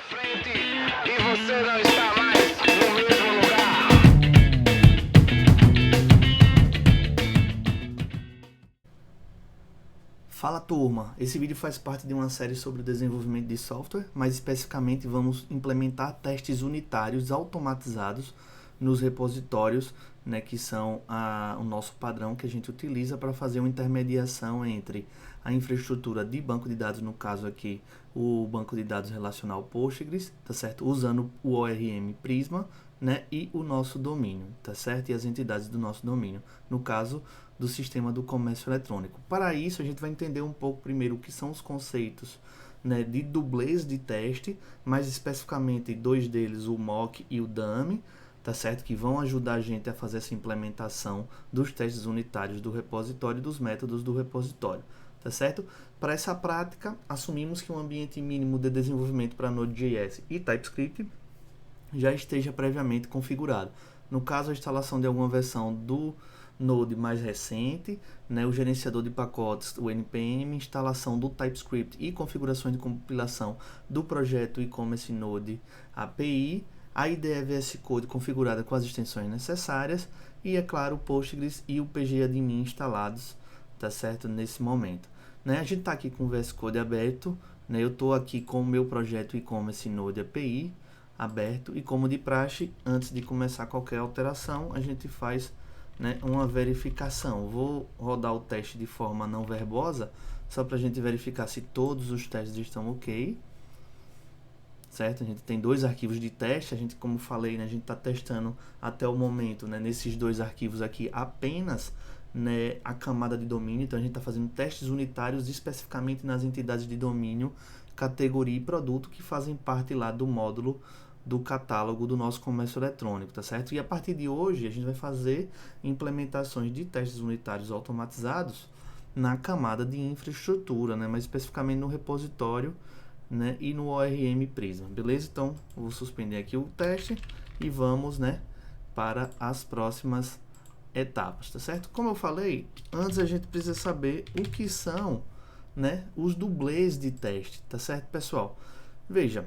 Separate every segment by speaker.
Speaker 1: frente e você não está mais no mesmo lugar.
Speaker 2: Fala turma, esse vídeo faz parte de uma série sobre o desenvolvimento de software, mais especificamente vamos implementar testes unitários automatizados nos repositórios, né, que são o nosso padrão que a gente utiliza para fazer uma intermediação entre a infraestrutura de banco de dados, no caso aqui o banco de dados relacional Postgres, tá certo? Usando o ORM Prisma, né, e o nosso domínio, tá certo? E as entidades do nosso domínio, no caso do sistema do comércio eletrônico. Para isso, a gente vai entender um pouco primeiro o que são os conceitos, né, de dublês de teste, mais especificamente dois deles, o mock e o dummy, tá certo? Que vão ajudar a gente a fazer essa implementação dos testes unitários do repositório e dos métodos do repositório, tá certo? Para essa prática, assumimos que um ambiente mínimo de desenvolvimento para Node.js e TypeScript já esteja previamente configurado. No caso, a instalação de alguma versão do Node mais recente, né, o gerenciador de pacotes, o npm, instalação do TypeScript e configurações de compilação do projeto e-commerce Node API, a IDE VS Code configurada com as extensões necessárias e, é claro, o Postgres e o pgadmin instalados, tá certo, nesse momento. Né, a gente está aqui com o VS Code aberto, né, eu estou aqui com o meu projeto e-commerce Node API aberto e, como de praxe, antes de começar qualquer alteração, a gente faz, né, uma verificação. Vou rodar o teste de forma não verbosa, só para a gente verificar se todos os testes estão ok, certo? A gente tem dois arquivos de teste, a gente, como falei, né, a gente está testando até o momento, né, nesses dois arquivos aqui apenas, né, a camada de domínio, então a gente está fazendo testes unitários especificamente nas entidades de domínio, categoria e produto que fazem parte lá do módulo do catálogo do nosso comércio eletrônico, tá certo? E a partir de hoje a gente vai fazer implementações de testes unitários automatizados na camada de infraestrutura, né, mais especificamente no repositório, né, e no ORM Prisma, beleza? Então, eu vou suspender aqui o teste e vamos, né, para as próximas etapas, tá certo? Como eu falei, antes a gente precisa saber o que são, né, os dublês de teste, tá certo, pessoal? Veja,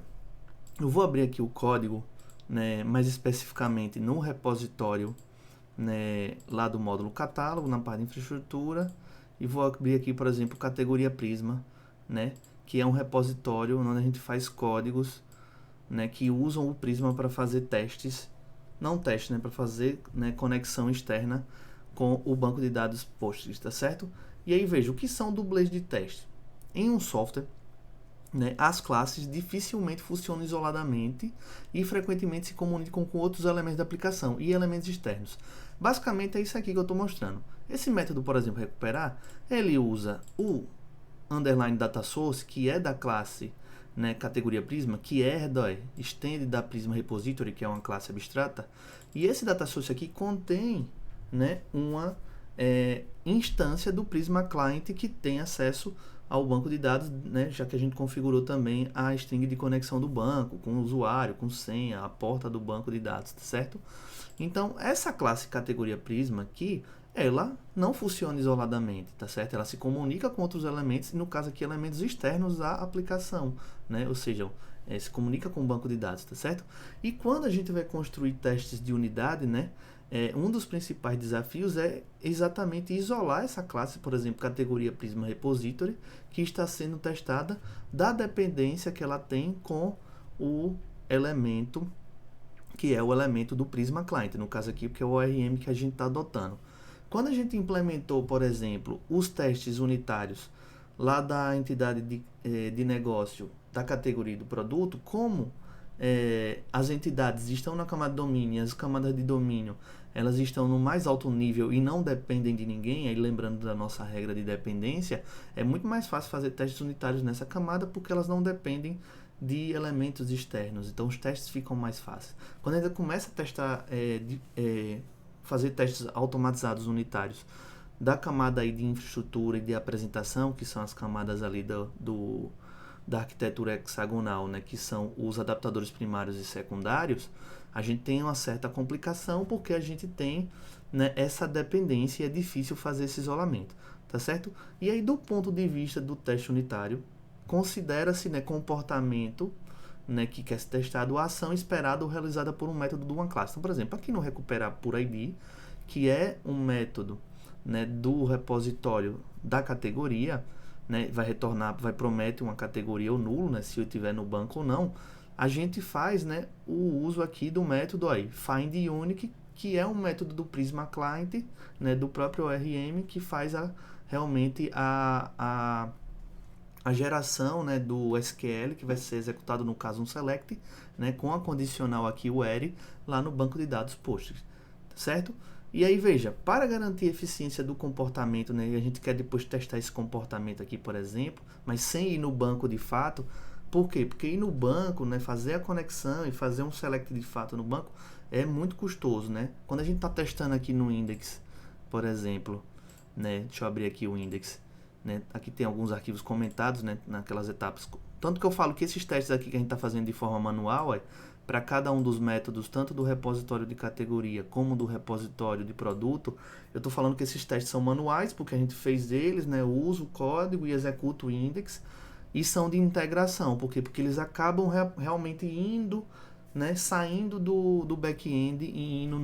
Speaker 2: eu vou abrir aqui o código, né, mais especificamente no repositório, né, lá do módulo catálogo, na parte de infraestrutura, e vou abrir aqui, por exemplo, categoria Prisma, né, que é um repositório onde a gente faz códigos, né, que usam o Prisma para fazer testes, não testes, né, para fazer, né, conexão externa com o banco de dados Postgres, tá certo? E aí veja, o que são dublês de teste? Em um software, né, as classes dificilmente funcionam isoladamente e frequentemente se comunicam com outros elementos da aplicação e elementos externos. Basicamente é isso aqui que eu estou mostrando. Esse método, por exemplo, recuperar, ele usa o underline data source, que é da classe, né, categoria Prisma, que herda, estende da Prisma Repository, que é uma classe abstrata, e esse data source aqui contém, né, uma instância do Prisma Client que tem acesso ao banco de dados, né, já que a gente configurou também a string de conexão do banco, com o usuário, com senha, a porta do banco de dados, tá certo? Então, essa classe categoria Prisma aqui, ela não funciona isoladamente, tá certo? Ela se comunica com outros elementos, e no caso aqui, elementos externos à aplicação, né? Ou seja, se comunica com o banco de dados, tá certo? E quando a gente vai construir testes de unidade, né, um dos principais desafios é exatamente isolar essa classe, por exemplo, categoria Prisma Repository, que está sendo testada da dependência que ela tem com o elemento, que é o elemento do Prisma Client, no caso aqui, porque é o ORM que a gente está adotando. Quando a gente implementou, por exemplo, os testes unitários lá da entidade de negócio da categoria do produto, como as entidades estão na camada de domínio, as camadas de domínio elas estão no mais alto nível e não dependem de ninguém, aí lembrando da nossa regra de dependência, é muito mais fácil fazer testes unitários nessa camada porque elas não dependem de elementos externos, então os testes ficam mais fáceis. Quando a gente começa a testar, fazer testes automatizados unitários da camada aí de infraestrutura e de apresentação, que são as camadas ali da arquitetura hexagonal, né, que são os adaptadores primários e secundários, a gente tem uma certa complicação porque a gente tem, né, essa dependência e é difícil fazer esse isolamento, tá certo? E aí, do ponto de vista do teste unitário, considera-se, né, comportamento né, que quer ser testado, a ação esperada ou realizada por um método de uma classe. Então, por exemplo, aqui no recuperar por ID, que é um método, né, do repositório da categoria, né, vai retornar, vai prometer uma categoria ou nulo, né, se eu tiver no banco ou não, a gente faz, né, o uso aqui do método aí, findUnique, que é um método do Prisma Client, né, do próprio ORM, que faz realmente a geração, né, do SQL, que vai ser executado no caso um select, né, com a condicional aqui o array, lá no banco de dados Postgres, certo? E aí veja, para garantir a eficiência do comportamento, né, a gente quer depois testar esse comportamento aqui, por exemplo, mas sem ir no banco de fato. Por quê? Porque ir no banco, né, fazer a conexão e fazer um select de fato no banco é muito custoso, né? Quando a gente está testando aqui no index, por exemplo, né, deixa eu abrir aqui o index, né, aqui tem alguns arquivos comentados, né, naquelas etapas. Tanto que eu falo que esses testes aqui que a gente está fazendo de forma manual, para cada um dos métodos, tanto do repositório de categoria como do repositório de produto, eu estou falando que esses testes são manuais, porque a gente fez eles, né, eu uso o código e executo o index, e são de integração, porque eles acabam realmente indo, né, saindo do back-end e indo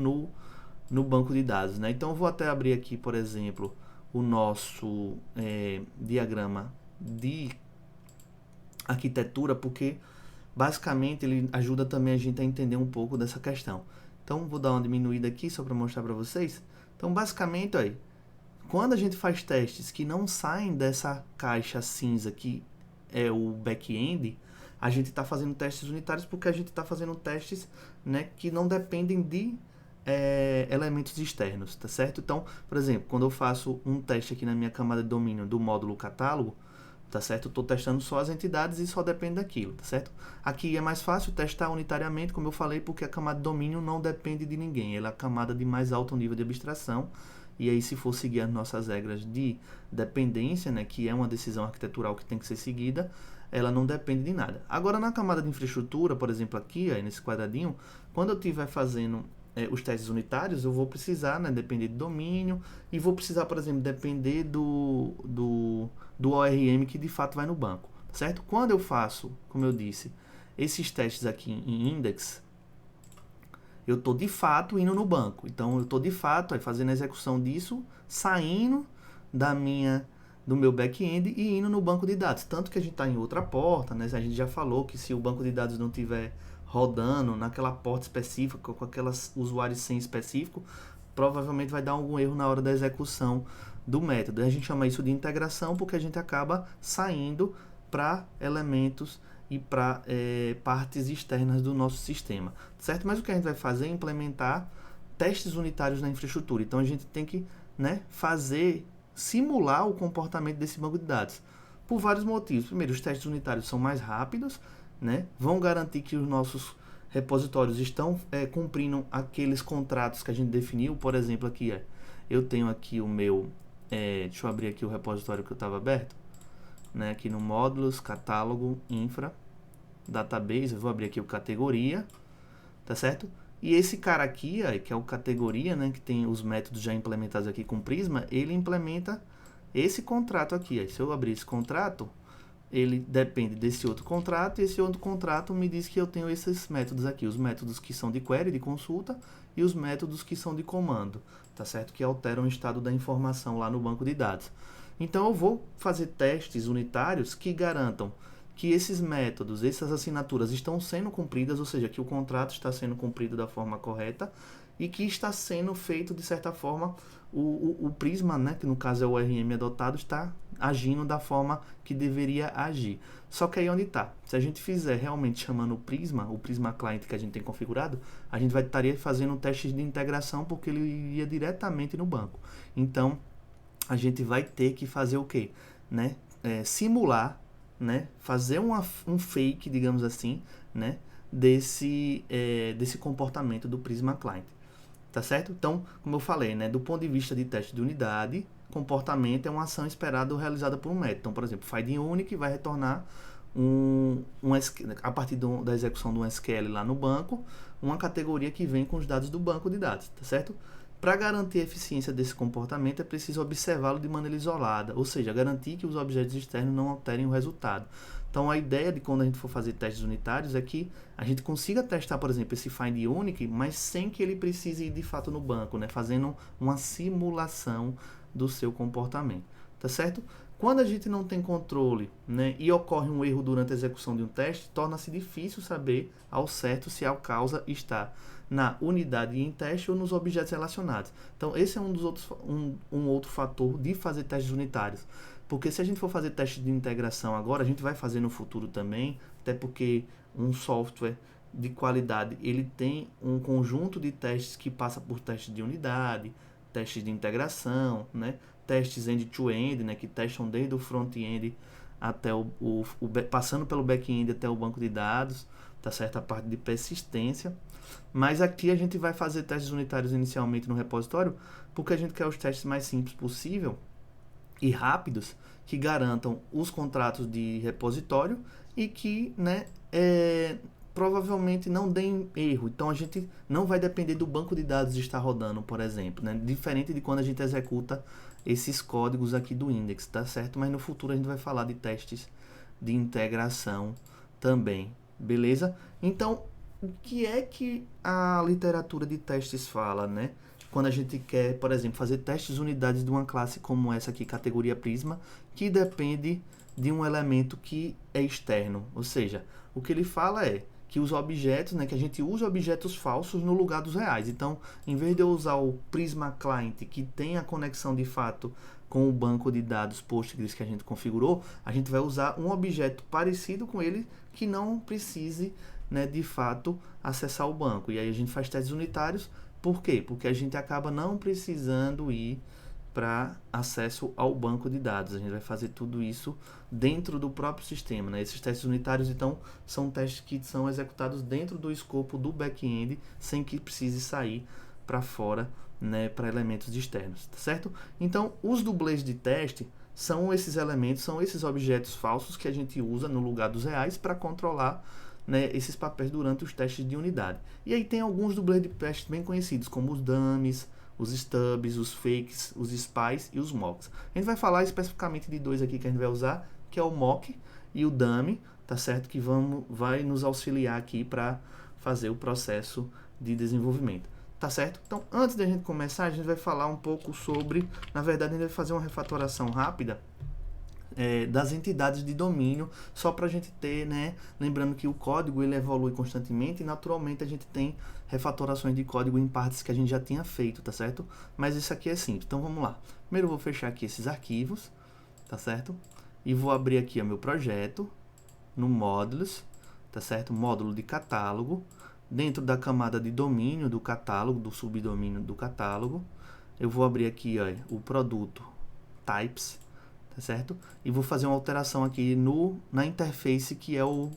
Speaker 2: no banco de dados, né? Então eu vou até abrir aqui, por exemplo, o nosso diagrama de arquitetura, porque basicamente ele ajuda também a gente a entender um pouco dessa questão. Então vou dar uma diminuída aqui só para mostrar para vocês. Então basicamente, aí, quando a gente faz testes que não saem dessa caixa cinza que é o back-end, a gente está fazendo testes unitários porque a gente está fazendo testes, né, que não dependem de elementos externos, tá certo? Então, por exemplo, quando eu faço um teste aqui na minha camada de domínio do módulo catálogo, tá certo? Eu estou testando só as entidades e só depende daquilo, tá certo? Aqui é mais fácil testar unitariamente, como eu falei, porque a camada de domínio não depende de ninguém, ela é a camada de mais alto nível de abstração. E aí, se for seguir as nossas regras de dependência, né, que é uma decisão arquitetural que tem que ser seguida, ela não depende de nada. Agora, na camada de infraestrutura, por exemplo, aqui, aí nesse quadradinho, quando eu estiver fazendo os testes unitários, eu vou precisar, né, depender do domínio, e vou precisar, por exemplo, depender do ORM que de fato vai no banco, certo? Quando eu faço, como eu disse, esses testes aqui em index, eu estou de fato indo no banco. Então eu estou de fato fazendo a execução disso, saindo do meu back-end e indo no banco de dados. Tanto que a gente está em outra porta, né? A gente já falou que se o banco de dados não estiver rodando naquela porta específica, com aquelas usuários sem específico, provavelmente vai dar algum erro na hora da execução do método. A gente chama isso de integração porque a gente acaba saindo para elementos e para partes externas do nosso sistema, certo? Mas o que a gente vai fazer é implementar testes unitários na infraestrutura. Então a gente tem que, né, simular o comportamento desse banco de dados por vários motivos. Primeiro, os testes unitários são mais rápidos, né? Vão garantir que os nossos repositórios estão cumprindo aqueles contratos que a gente definiu. Por exemplo, aqui eu tenho aqui o meu, deixa eu abrir aqui o repositório que eu estava aberto, né, aqui no módulos, catálogo, infra, database, eu vou abrir aqui o categoria, tá certo? E esse cara aqui, que é o categoria, né, que tem os métodos já implementados aqui com Prisma, ele implementa esse contrato aqui. Se eu abrir esse contrato, ele depende desse outro contrato, e esse outro contrato me diz que eu tenho esses métodos aqui, os métodos que são de query, de consulta, e os métodos que são de comando, tá certo? Que alteram o estado da informação lá no banco de dados. Então eu vou fazer testes unitários que garantam que esses métodos, essas assinaturas estão sendo cumpridas, ou seja, que o contrato está sendo cumprido da forma correta e que está sendo feito, de certa forma, o Prisma, né, que no caso é o ORM adotado, está agindo da forma que deveria agir. Só que aí onde está? Se a gente fizer realmente chamando o Prisma Client que a gente tem configurado, a gente estaria fazendo um teste de integração porque ele iria diretamente no banco. Então, a gente vai ter que fazer o quê? Né? Simular, né? Fazer um fake, digamos assim, né? desse comportamento do Prisma Client. Tá certo? Então, como eu falei, né? Do ponto de vista de teste de unidade, comportamento é uma ação esperada ou realizada por um método. Então, por exemplo, findUnique vai retornar a partir da execução de um SQL lá no banco, uma categoria que vem com os dados do banco de dados, tá certo? Para garantir a eficiência desse comportamento, é preciso observá-lo de maneira isolada, ou seja, garantir que os objetos externos não alterem o resultado. Então, a ideia de quando a gente for fazer testes unitários é que a gente consiga testar, por exemplo, esse find unique, mas sem que ele precise ir de fato no banco, né? Fazendo uma simulação do seu comportamento, tá certo? Quando a gente não tem controle, né, e ocorre um erro durante a execução de um teste, torna-se difícil saber ao certo se a causa está na unidade em teste ou nos objetos relacionados. Então, esse é um outro fator de fazer testes unitários. Porque se a gente for fazer teste de integração agora, a gente vai fazer no futuro também, até porque um software de qualidade, ele tem um conjunto de testes que passa por testes de unidade, testes de integração, né? Testes end-to-end, né? Que testam desde o front-end até passando pelo back-end até o banco de dados, tá certo? A parte de persistência. Mas aqui a gente vai fazer testes unitários inicialmente no repositório, porque a gente quer os testes mais simples possível e rápidos, que garantam os contratos de repositório e que, né, provavelmente não deem erro. Então a gente não vai depender do banco de dados estar rodando, por exemplo, né? Diferente de quando a gente executa esses códigos aqui do index, tá certo? Mas no futuro a gente vai falar de testes de integração também, beleza? Então, o que é que a literatura de testes fala, né? Quando a gente quer, por exemplo, fazer testes unidades de uma classe como essa aqui, categoria Prisma, que depende de um elemento que é externo. Ou seja, o que ele fala é que os objetos, né, que a gente usa objetos falsos no lugar dos reais. Então, em vez de eu usar o Prisma Client, que tem a conexão de fato com o banco de dados Postgres que a gente configurou, a gente vai usar um objeto parecido com ele que não precise, né, de fato acessar o banco. E aí a gente faz testes unitários. Por quê? Porque a gente acaba não precisando ir para acesso ao banco de dados. A gente vai fazer tudo isso dentro do próprio sistema, né? Esses testes unitários, então, são testes que são executados dentro do escopo do back-end, sem que precise sair para fora, né, para elementos externos, tá certo? Então, os dublês de teste são esses elementos, são esses objetos falsos que a gente usa no lugar dos reais para controlar, né, esses papéis durante os testes de unidade. E aí tem alguns dublês de teste bem conhecidos, como os dummies, os stubs, os fakes, os spies e os mocks. A gente vai falar especificamente de dois aqui que a gente vai usar, que é o mock e o dummy, tá certo? Que vai nos auxiliar aqui para fazer o processo de desenvolvimento, tá certo? Então, antes da gente começar, a gente vai falar um pouco sobre, na verdade, a gente vai fazer uma refatoração rápida das entidades de domínio, só para a gente ter, né, lembrando que o código ele evolui constantemente e naturalmente a gente tem refatorações de código em partes que a gente já tinha feito, tá certo? Mas isso aqui é simples, então vamos lá. Primeiro eu vou fechar aqui esses arquivos, tá certo? E vou abrir aqui o meu projeto, no módulos, tá certo? Módulo de catálogo, dentro da camada de domínio do catálogo, do subdomínio do catálogo, eu vou abrir aqui, ó, o produto types, tá certo? E vou fazer uma alteração aqui na interface, que é o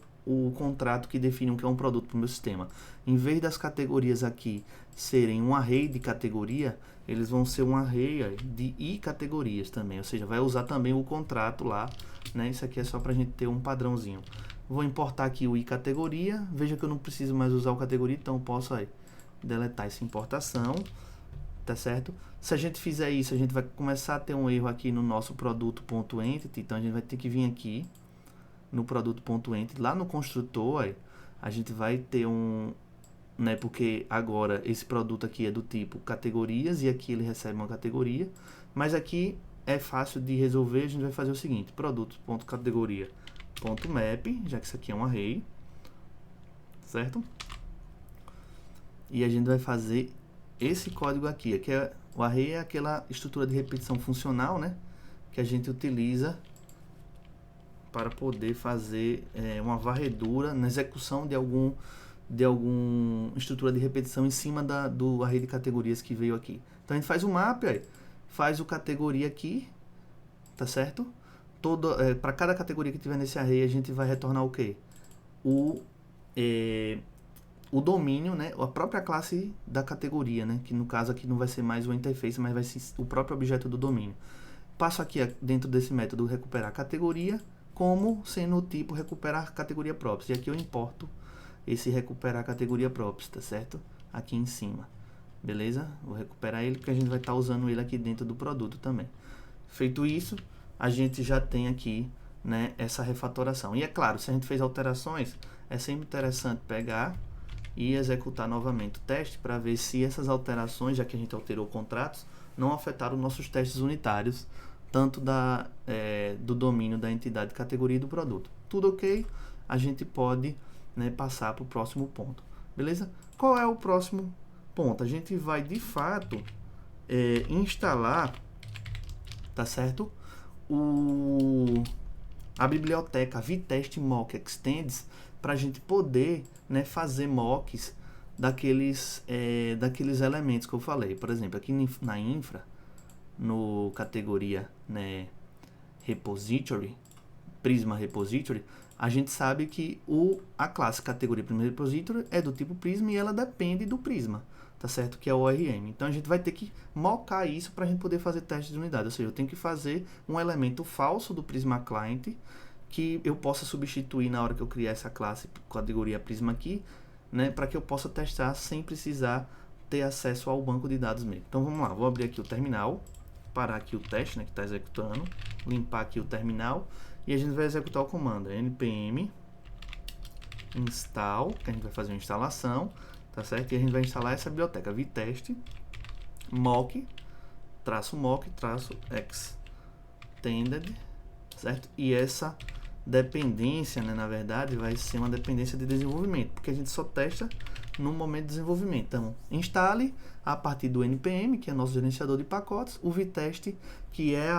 Speaker 2: contrato que define o que é um produto para o meu sistema. Em vez das categorias aqui serem um array de categoria, eles vão ser um array de i categorias também, ou seja, vai usar também o contrato lá, né? Isso aqui é só para a gente ter um padrãozinho. Vou importar aqui o i categoria, veja que eu não preciso mais usar o categoria, então eu posso aí deletar essa importação, tá certo? Se a gente fizer isso, a gente vai começar a ter um erro aqui no nosso produto.entity, então a gente vai ter que vir aqui no produto.entity, lá no construtor, aí, a gente vai ter né, porque agora esse produto aqui é do tipo categorias e aqui ele recebe uma categoria, mas aqui é fácil de resolver, a gente vai fazer o seguinte, produto.categoria.map, já que isso aqui é um array, certo? E a gente vai fazer esse código aqui, que é o array, é aquela estrutura de repetição funcional, né, que a gente utiliza para poder fazer uma varredura na execução de alguma estrutura de repetição em cima do array de categorias que veio aqui. Então a gente faz o map, aí, faz o categoria aqui, tá certo? Para cada categoria que tiver nesse array, a gente vai retornar o quê? O domínio, né, a própria classe da categoria, né, que no caso aqui não vai ser mais o interface, mas vai ser o próprio objeto do domínio. Passo aqui dentro desse método recuperar categoria, como sendo o tipo recuperar categoria props. E aqui eu importo esse recuperar categoria props, tá certo? Aqui em cima, beleza? Vou recuperar ele porque a gente vai estar usando ele aqui dentro do produto também. Feito isso, a gente já tem aqui né, essa refatoração. E é claro, se a gente fez alterações, é sempre interessante pegar e executar novamente o teste para ver se essas alterações, já que a gente alterou contratos, não afetaram nossos testes unitários, tanto do domínio da entidade, categoria e do produto. Tudo ok? A gente pode, né, passar para o próximo ponto. Beleza? Qual é o próximo ponto? A gente vai, de fato, instalar, tá certo? A biblioteca Vitest Mock Extends para a gente poder, né, fazer mocks daqueles elementos que eu falei. Por exemplo, aqui na infra, no categoria, né, repository, Prisma Repository, a gente sabe que a classe categoria Prisma Repository é do tipo Prisma e ela depende do Prisma, tá certo? Que é o ORM. Então a gente vai ter que mocar isso para a gente poder fazer testes de unidade. Ou seja, eu tenho que fazer um elemento falso do Prisma Client que eu possa substituir na hora que eu criar essa classe categoria Prisma aqui, né, para que eu possa testar sem precisar ter acesso ao banco de dados mesmo. Então vamos lá, vou abrir aqui o terminal, parar aqui o teste, né, que está executando, limpar aqui o terminal e a gente vai executar o comando npm install, que a gente vai fazer uma instalação, tá certo? E a gente vai instalar essa biblioteca vitest mock extended, certo? E essa dependência, né, na verdade, vai ser uma dependência de desenvolvimento, porque a gente só testa no momento de desenvolvimento. Então, instale a partir do npm, que é nosso gerenciador de pacotes, o vitest, que é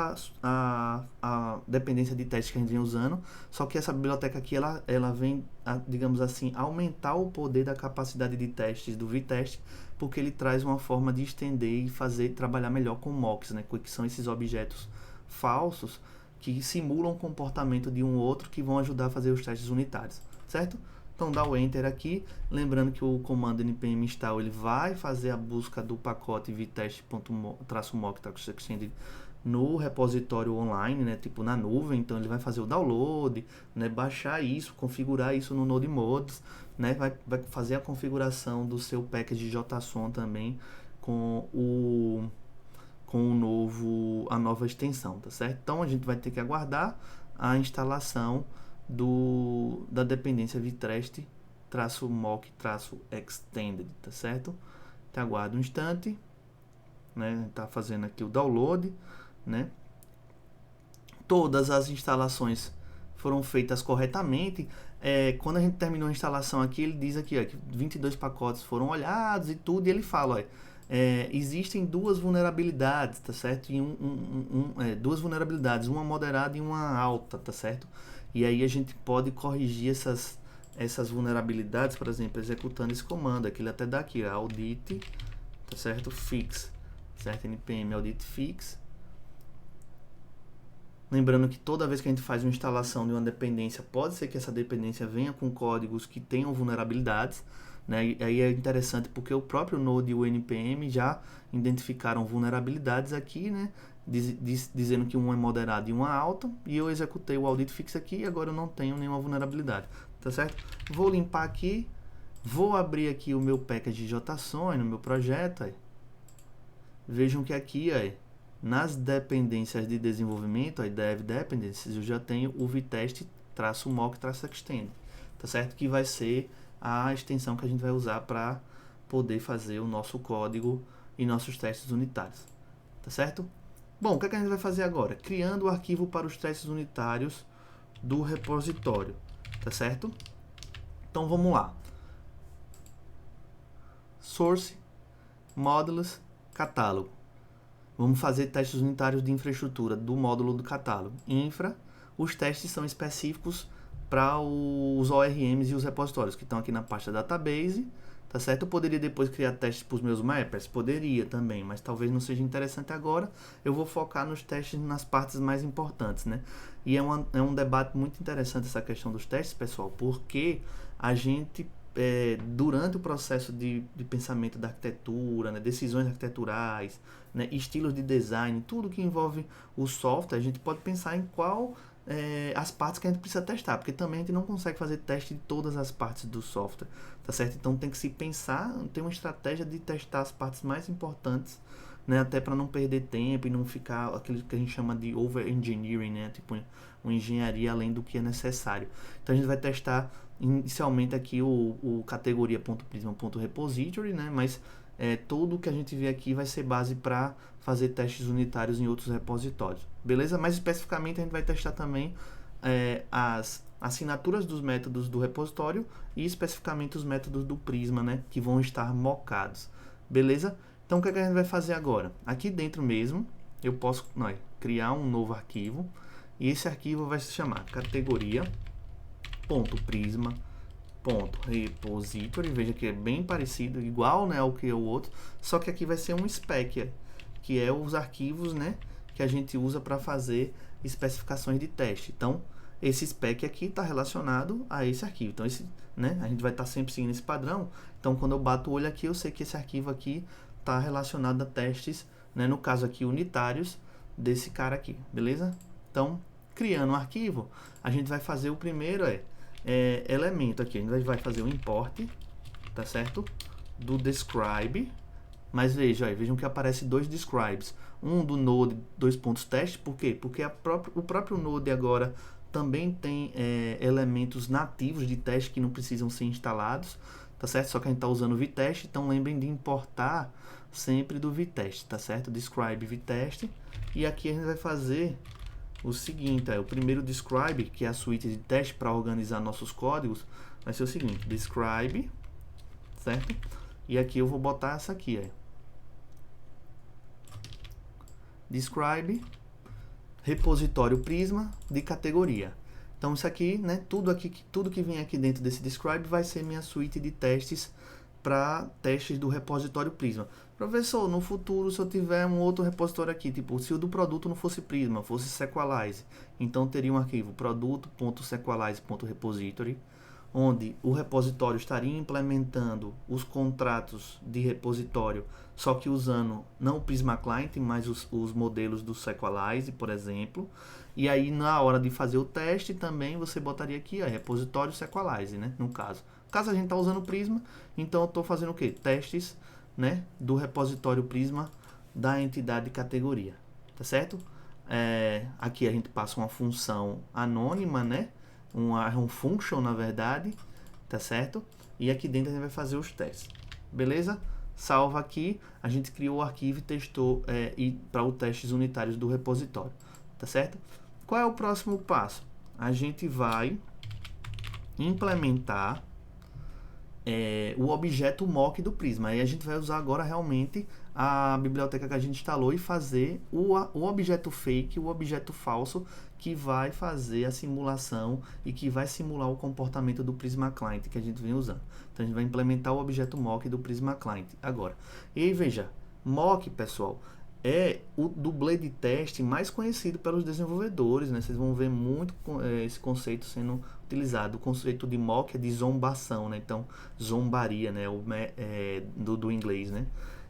Speaker 2: a dependência de teste que a gente vem usando, só que essa biblioteca aqui, ela vem, digamos assim, aumentar o poder da capacidade de testes do vitest, porque ele traz uma forma de estender e trabalhar melhor com mocks, né, que são esses objetos falsos, que simulam o comportamento de um outro, que vão ajudar a fazer os testes unitários, certo? Então dá o Enter aqui, lembrando que o comando npm install ele vai fazer a busca do pacote vitest-mock-extended no repositório online, né, tipo na nuvem. Então ele vai fazer o download, né, baixar isso, configurar isso no Node Mods, né, vai fazer a configuração do seu package JSON também com a nova extensão, tá certo? Então a gente vai ter que aguardar a instalação da dependência vitest-mock-extended, tá certo? Então aguarda um instante, né? Tá fazendo aqui o download, né? Todas as instalações foram feitas corretamente. Quando a gente terminou a instalação aqui, ele diz aqui, ó, que 22 pacotes foram olhados e tudo, e ele fala, ó, existem duas vulnerabilidades, tá certo? E duas vulnerabilidades, uma moderada e uma alta, tá certo? E aí a gente pode corrigir essas vulnerabilidades, por exemplo, executando esse comando, aqui ele até dá aqui, audit, tá certo? Fix, certo? npm audit fix. Lembrando que toda vez que a gente faz uma instalação de uma dependência, pode ser que essa dependência venha com códigos que tenham vulnerabilidades, né? E aí é interessante porque o próprio Node e o npm já identificaram vulnerabilidades aqui, né? Dizendo que uma é moderada e uma alta, e eu executei o audit fix aqui e agora eu não tenho nenhuma vulnerabilidade, tá certo? Vou limpar aqui, vou abrir aqui o meu package JSON no meu projeto, aí. Vejam que aqui, aí, nas dependências de desenvolvimento, aí dev dependencies, eu já tenho o vitest-mock-extend, tá certo? Que vai ser a extensão que a gente vai usar para poder fazer o nosso código e nossos testes unitários, tá certo? Bom, o que a gente vai fazer agora? Criando o arquivo para os testes unitários do repositório, tá certo? Então vamos lá. Source, Modules, Catálogo. Vamos fazer testes unitários de infraestrutura do módulo do catálogo. Infra, os testes são específicos para os ORMs e os repositórios que estão aqui na pasta database, tá certo? Eu poderia depois criar testes para os meus mappers? Poderia também, mas talvez não seja interessante agora. Eu vou focar nos testes nas partes mais importantes, né? E é um debate muito interessante essa questão dos testes, pessoal, porque a gente, durante o processo de pensamento da arquitetura, né, decisões arquiteturais, né, estilos de design, tudo que envolve o software, a gente pode pensar em qual as partes que a gente precisa testar, porque também a gente não consegue fazer teste de todas as partes do software, tá certo? Então tem que se pensar, tem uma estratégia de testar as partes mais importantes, né, até para não perder tempo e não ficar aquilo que a gente chama de over-engineering, né, tipo uma engenharia além do que é necessário. Então a gente vai testar inicialmente aqui o categoria.prisma.repository, né, mas tudo que a gente vê aqui vai ser base para fazer testes unitários em outros repositórios, beleza? Mais especificamente a gente vai testar também as assinaturas dos métodos do repositório e especificamente os métodos do Prisma, né, que vão estar mockados, beleza? Então o que a gente vai fazer agora? Aqui dentro mesmo eu posso criar um novo arquivo e esse arquivo vai se chamar categoria.prisma.repository. Veja que é bem parecido, igual, né, ao que é o outro, só que aqui vai ser um spec, que é os arquivos, né, que a gente usa para fazer especificações de teste. Então esse spec aqui está relacionado a esse arquivo. Então né, a gente vai estar sempre seguindo esse padrão. Então quando eu bato o olho aqui, eu sei que esse arquivo aqui está relacionado a testes, né, no caso aqui unitários desse cara aqui, beleza? Então criando um arquivo, a gente vai fazer o primeiro elemento aqui. A gente vai fazer o import, tá certo? Do describe. Mas vejam que aparece dois describes. Um do node teste. Por quê? Porque o próprio node agora também tem elementos nativos de teste que não precisam ser instalados, tá certo? Só que a gente está usando o vtest, então lembrem de importar sempre do vtest, tá certo? Describe vtest. E aqui a gente vai fazer o seguinte, o primeiro describe, que é a suíte de teste para organizar nossos códigos, vai ser o seguinte, describe, certo? E aqui eu vou botar essa aqui, describe repositório Prisma de categoria. Então isso aqui, né, tudo que vem aqui dentro desse describe vai ser minha suíte de testes para testes do repositório Prisma. Professor, no futuro, se eu tiver um outro repositório aqui, tipo, se o do produto não fosse Prisma, fosse Sequalize, então teria um arquivo produto.sequalize.repository, onde o repositório estaria implementando os contratos de repositório, só que usando não o Prisma Client, mas os modelos do Sequalize, por exemplo. E aí, na hora de fazer o teste, também você botaria aqui, repositório Sequalize, né, no caso. Caso a gente está usando o Prisma, então eu estou fazendo o quê? Testes, né, do repositório Prisma da entidade categoria, tá certo? Aqui a gente passa uma função anônima, né, um function, na verdade, tá certo? E aqui dentro a gente vai fazer os testes, beleza? Salva aqui, a gente criou o arquivo e testou para os testes unitários do repositório, tá certo? Qual é o próximo passo? A gente vai implementar o objeto mock do Prisma. Aí a gente vai usar agora realmente a biblioteca que a gente instalou e fazer o objeto fake, o objeto falso, que vai fazer a simulação e que vai simular o comportamento do Prisma Client que a gente vem usando. Então a gente vai implementar o objeto mock do Prisma Client agora. E aí, veja, mock, pessoal, é o dublê de teste mais conhecido pelos desenvolvedores, né? Vocês vão ver muito esse conceito sendo utilizado. O conceito de mock é de zombação, né? Então, zombaria, né? Do inglês, né?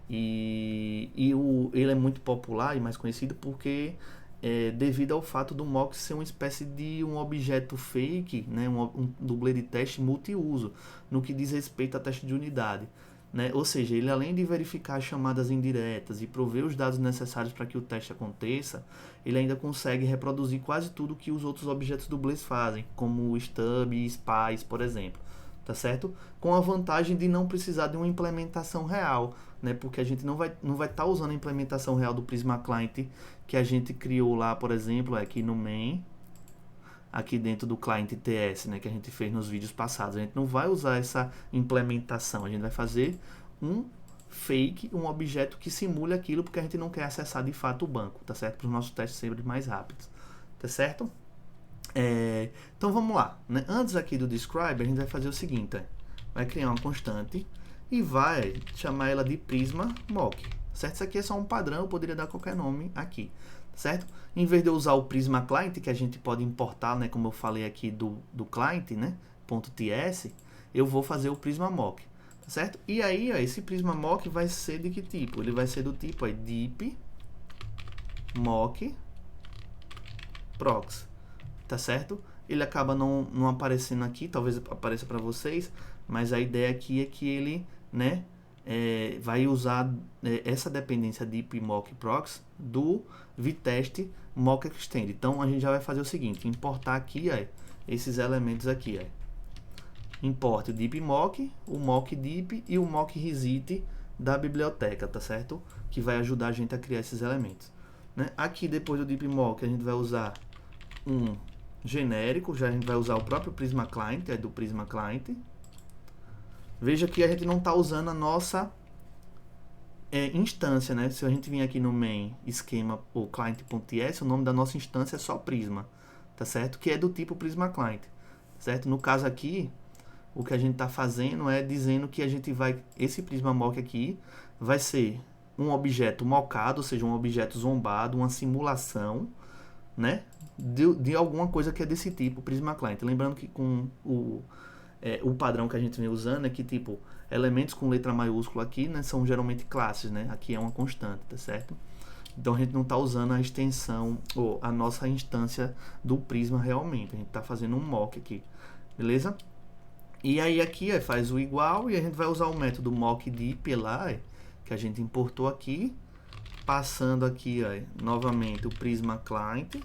Speaker 2: Ele é muito popular e mais conhecido porque devido ao fato do mock ser uma espécie de um objeto fake, né? Um dublê de teste multiuso, no que diz respeito a teste de unidade. Né? Ou seja, ele além de verificar as chamadas indiretas e prover os dados necessários para que o teste aconteça, ele ainda consegue reproduzir quase tudo que os outros objetos dublês fazem, como o stub e spies, por exemplo, tá certo? Com a vantagem de não precisar de uma implementação real, né? Porque a gente não vai estar usando a implementação real do Prisma Client que a gente criou lá, por exemplo, aqui no main, aqui dentro do client TS, né, que a gente fez nos vídeos passados. A gente não vai usar essa implementação, a gente vai fazer um fake, um objeto que simule aquilo, porque a gente não quer acessar de fato o banco, tá certo? Para os nossos testes serem mais rápidos, tá certo? Então vamos lá, né? Antes aqui do describe, a gente vai fazer o seguinte, vai criar uma constante e vai chamar ela de Prisma Mock, certo? Isso aqui é só um padrão, eu poderia dar qualquer nome aqui, certo? Em vez de eu usar o Prisma Client, que a gente pode importar, né, como eu falei aqui do client, né, .ts, eu vou fazer o Prisma Mock, tá certo? E aí, esse Prisma Mock vai ser de que tipo? Ele vai ser do tipo deep mock prox, tá certo? Ele acaba não aparecendo aqui, talvez apareça para vocês, mas a ideia aqui é que ele, né, vai usar essa dependência deep mock procs do vtest mock extend. Então a gente já vai fazer o seguinte, importar aqui esses elementos aqui. Importe o deep mock, o mock deep e o mock reset da biblioteca, tá certo? Que vai ajudar a gente a criar esses elementos, né? Aqui depois do deep mock a gente vai usar um genérico, já a gente vai usar o próprio Prisma Client, do Prisma Client. Veja que a gente não está usando a nossa instância, né? Se a gente vir aqui no main esquema ou client.ts, o nome da nossa instância é só Prisma, tá certo? Que é do tipo Prisma Client, certo? No caso aqui, o que a gente está fazendo é dizendo que a gente vai, esse Prisma Mock aqui vai ser um objeto mockado, ou seja, um objeto zombado, uma simulação, né? De alguma coisa que é desse tipo, Prisma Client. Lembrando que com o padrão que a gente vem usando é que, tipo, elementos com letra maiúscula aqui, né, são geralmente classes, né? Aqui é uma constante, tá certo? Então a gente não está usando a extensão ou a nossa instância do Prisma realmente. A gente está fazendo um mock aqui, beleza? E aí aqui faz o igual e a gente vai usar o método mockDeep lá, que a gente importou aqui, passando aqui novamente o Prisma Client,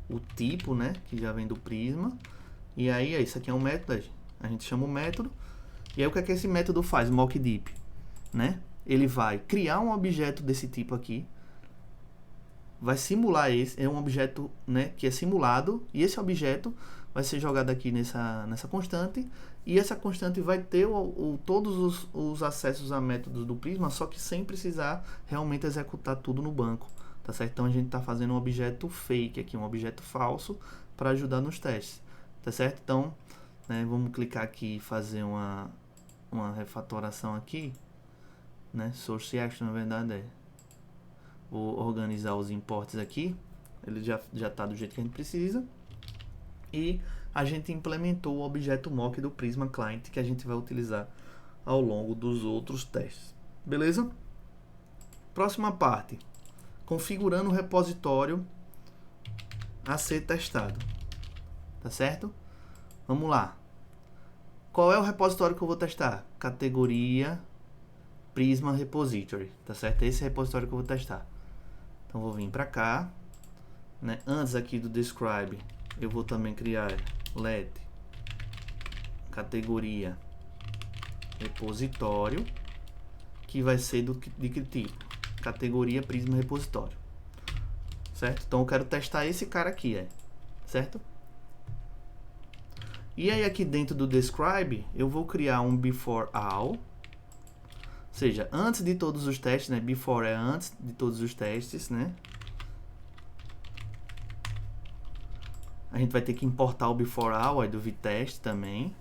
Speaker 2: o tipo, né, que já vem do Prisma. E aí isso aqui é um método, a gente chama o método. E aí o que é que esse método faz, mockDeep, né? Ele vai criar um objeto desse tipo aqui, vai simular esse, é um objeto, né, que é simulado, e esse objeto vai ser jogado aqui nessa constante, e essa constante vai ter todos os acessos a métodos do Prisma, só que sem precisar realmente executar tudo no banco, tá certo? Então a gente está fazendo um objeto fake aqui, um objeto falso, para ajudar nos testes, tá certo? Então, né, vamos clicar aqui e fazer uma refatoração aqui, né? Source action, na verdade vou organizar os imports aqui, ele já está do jeito que a gente precisa, e a gente implementou o objeto mock do Prisma Client que a gente vai utilizar ao longo dos outros testes, beleza? Próxima parte, configurando o repositório a ser testado, tá certo? Vamos lá. Qual é o repositório que eu vou testar? Categoria Prisma Repository, tá certo? Esse é o repositório que eu vou testar. Então vou vir para cá, né? Antes aqui do describe, eu vou também criar let categoria repositório, que vai ser de que tipo? Categoria Prisma Repositório, certo? Então eu quero testar esse cara aqui, certo? E aí aqui dentro do describe, eu vou criar um before all, ou seja, antes de todos os testes, né? Before é antes de todos os testes, né? A gente vai ter que importar o before all do vtest também,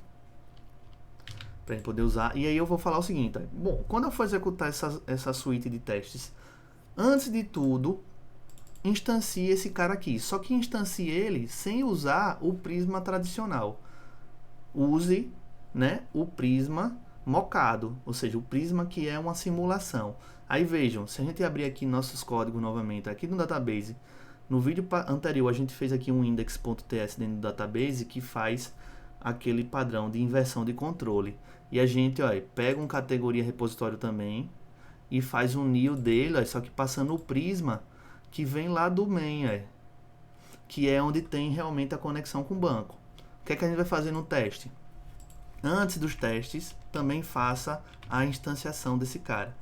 Speaker 2: para gente poder usar. E aí eu vou falar o seguinte, bom, quando eu for executar essa suíte de testes, antes de tudo, instancie esse cara aqui. Só que instancie ele sem usar o Prisma tradicional. Use, né, o Prisma mockado, ou seja, o Prisma que é uma simulação. Aí vejam, se a gente abrir aqui nossos códigos novamente, aqui no database, no vídeo anterior a gente fez aqui um index.ts dentro do database que faz aquele padrão de inversão de controle. E a gente pega uma categoria repositório também e faz um new dele, só que passando o Prisma que vem lá do main, que é onde tem realmente a conexão com o banco. O que é que a gente vai fazer no teste? Antes dos testes, também faça a instanciação desse cara,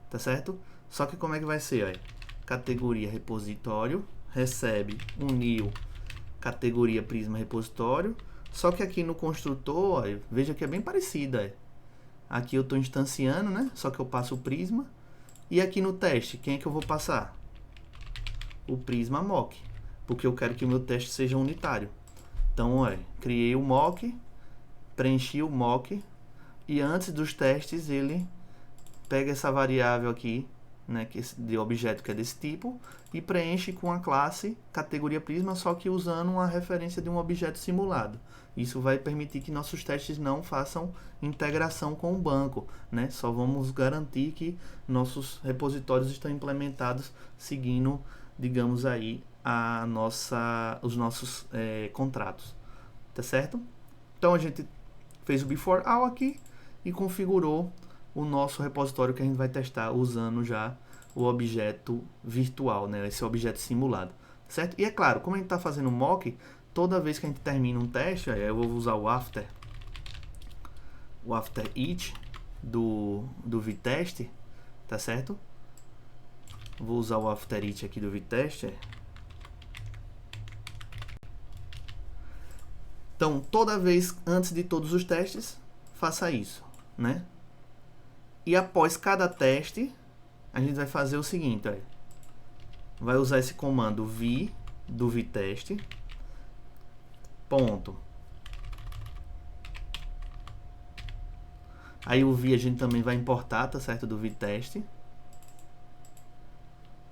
Speaker 2: tá certo? Só que como é que vai ser? Categoria repositório, recebe um new categoria Prisma repositório, só que aqui no construtor, veja que é bem parecida. Aqui eu estou instanciando, né? Só que eu passo o Prisma. E aqui no teste, quem é que eu vou passar? O Prisma mock, porque eu quero que o meu teste seja unitário. Então, criei o mock, preenchi o mock, e antes dos testes ele pega essa variável aqui, né, de objeto que é desse tipo, e preenche com a classe categoria Prisma, só que usando uma referência de um objeto simulado. Isso vai permitir que nossos testes não façam integração com o banco, né? Só vamos garantir que nossos repositórios estão implementados seguindo, digamos aí, os nossos contratos, tá certo? Então a gente fez o before all aqui e configurou o nosso repositório que a gente vai testar usando já o objeto virtual, né? Esse objeto simulado, certo? E é claro, como a gente está fazendo mock, toda vez que a gente termina um teste, eu vou usar o after each do VTest, tá certo? Vou usar o after each aqui do VTest. Então, toda vez antes de todos os testes, faça isso, né? E após cada teste, a gente vai fazer o seguinte, olha. Vai usar esse comando v do VTest, ponto. Aí o v a gente também vai importar, tá certo, do VTest.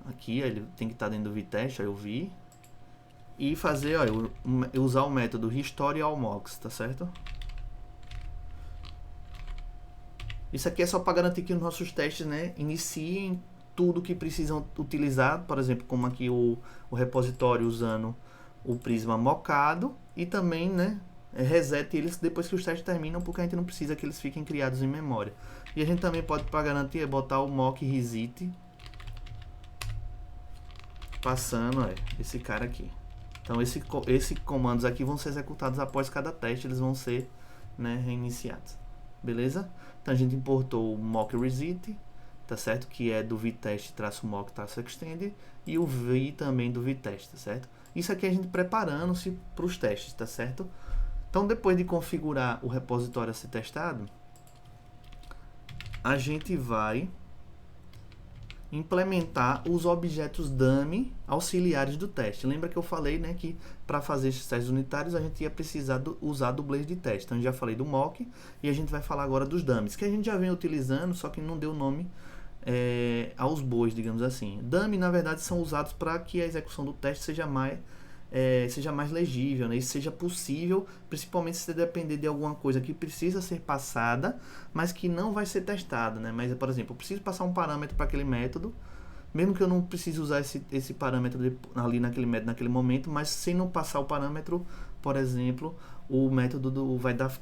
Speaker 2: Aqui, ele tem que estar dentro do VTest, aí o v. E fazer, olha, usar o método restore all mocks, tá certo? Isso aqui é só para garantir que os nossos testes, né, iniciem tudo que precisam utilizar, por exemplo, como aqui o repositório usando o Prisma mockado, e também, né, resete eles depois que os testes terminam, porque a gente não precisa que eles fiquem criados em memória. E a gente também pode, para garantir, botar o mock reset, passando, olha, esse cara aqui. Então, esses comandos aqui vão ser executados após cada teste, eles vão ser, né, reiniciados. Beleza? Então, a gente importou o mock reset, tá certo? Que é do vtest-mock-extend e o v também do vtest, tá certo? Isso aqui a gente preparando-se para os testes, tá certo? Então, depois de configurar o repositório a ser testado, a gente vai implementar os objetos dummy auxiliares do teste. Lembra que eu falei, né, que para fazer esses testes unitários a gente ia precisar usar dublês de teste. Então, eu já falei do mock e a gente vai falar agora dos dummies, que a gente já vem utilizando, só que não deu nome aos bois, digamos assim. Dummy, na verdade, são usados para que a execução do teste seja mais legível, né? E seja possível, principalmente se depender de alguma coisa que precisa ser passada, mas que não vai ser testada, né? Mas, por exemplo, eu preciso passar um parâmetro para aquele método, mesmo que eu não precise usar esse parâmetro ali naquele método, naquele momento, mas se não passar o parâmetro, por exemplo, o método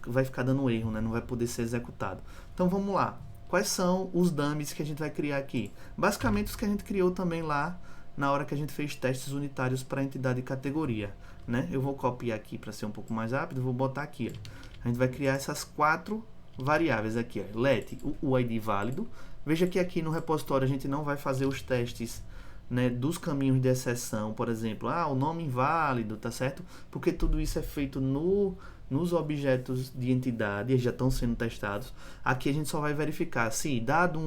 Speaker 2: vai ficar dando erro, né? Não vai poder ser executado. Então, vamos lá. Quais são os dummies que a gente vai criar aqui? Basicamente, os que a gente criou também lá na hora que a gente fez testes unitários para entidade e categoria, né? Eu vou copiar aqui para ser um pouco mais rápido, vou botar aqui, ó. A gente vai criar essas 4 variáveis aqui, ó. Let o ID válido. Veja que aqui no repositório a gente não vai fazer os testes, né, dos caminhos de exceção, por exemplo, o nome inválido, tá certo? Porque tudo isso é feito nos objetos de entidade, eles já estão sendo testados. Aqui a gente só vai verificar se, dado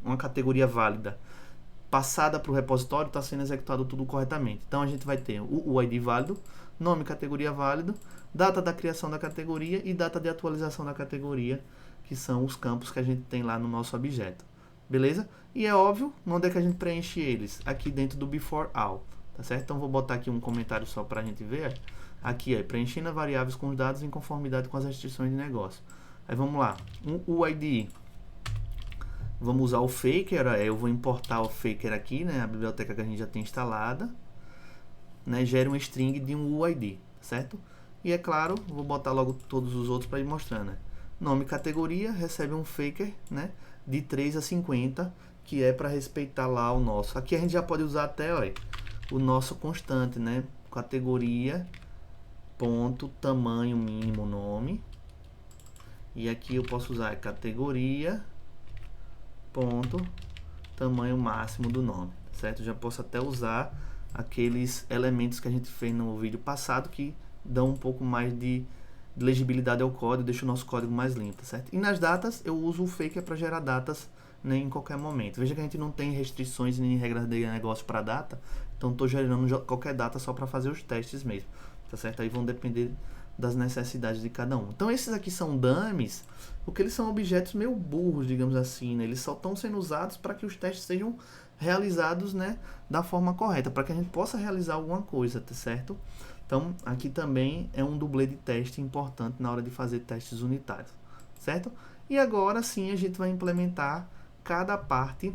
Speaker 2: uma categoria válida, passada para o repositório, está sendo executado tudo corretamente. Então, a gente vai ter o ID válido, nome categoria válido, data da criação da categoria e data de atualização da categoria, que são os campos que a gente tem lá no nosso objeto. Beleza? E é óbvio, onde é que a gente preenche eles? Aqui dentro do before all, tá certo? Então, vou botar aqui um comentário só para a gente ver. Aqui, preenchendo variáveis com os dados em conformidade com as restrições de negócio. Aí, vamos lá. O ID... Vamos usar o Faker, eu vou importar o Faker aqui, né, a biblioteca que a gente já tem instalada, né, gera um string de um UID, certo? E é claro, vou botar logo todos os outros para ir mostrando, né? Nome categoria, recebe um Faker, né, de 3 a 50, que é para respeitar lá o nosso. Aqui a gente já pode usar até, olha, o nosso constante, né, categoria, ponto, tamanho mínimo, nome. E aqui eu posso usar categoria, ponto, tamanho máximo do nome, certo? Já posso até usar aqueles elementos que a gente fez no vídeo passado que dão um pouco mais de legibilidade ao código, deixa o nosso código mais limpo, certo? E nas datas eu uso o Faker para gerar datas, né, em qualquer momento. Veja que a gente não tem restrições nem regras de negócio para data, então estou gerando qualquer data só para fazer os testes mesmo, tá certo? Aí vão depender das necessidades de cada um. Então esses aqui são dummies, porque eles são objetos meio burros, digamos assim, né? Eles só estão sendo usados para que os testes sejam realizados, né, da forma correta, para que a gente possa realizar alguma coisa, tá certo? Então aqui também é um dublê de teste importante na hora de fazer testes unitários, certo? E agora sim a gente vai implementar cada parte,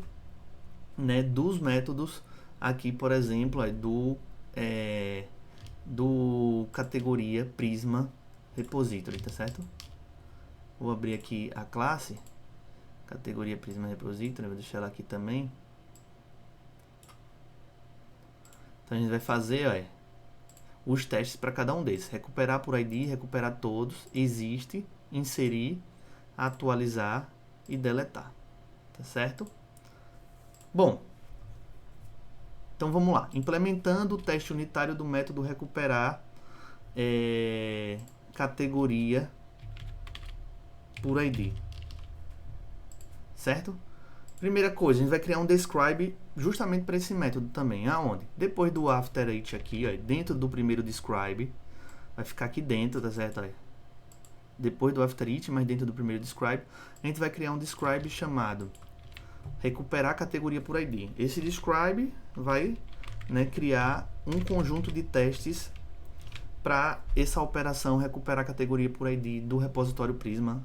Speaker 2: né, dos métodos aqui, por exemplo, do categoria Prisma Repository, tá certo? Vou abrir aqui a classe categoria Prisma Repository, vou deixar ela aqui também. Então a gente vai fazer, ó, os testes para cada um desses. Recuperar por ID, recuperar todos, existe, inserir, atualizar e deletar. Tá certo? Bom, então vamos lá. Implementando o teste unitário do método recuperar categoria por ID. Certo? Primeira coisa, a gente vai criar um describe justamente para esse método também. Aonde? Depois do after each aqui, ó, dentro do primeiro describe, vai ficar aqui dentro, tá certo? Ó, depois do after each, mas dentro do primeiro describe, a gente vai criar um describe chamado recuperar categoria por ID. Esse describe vai, né, criar um conjunto de testes para essa operação recuperar categoria por ID do repositório Prisma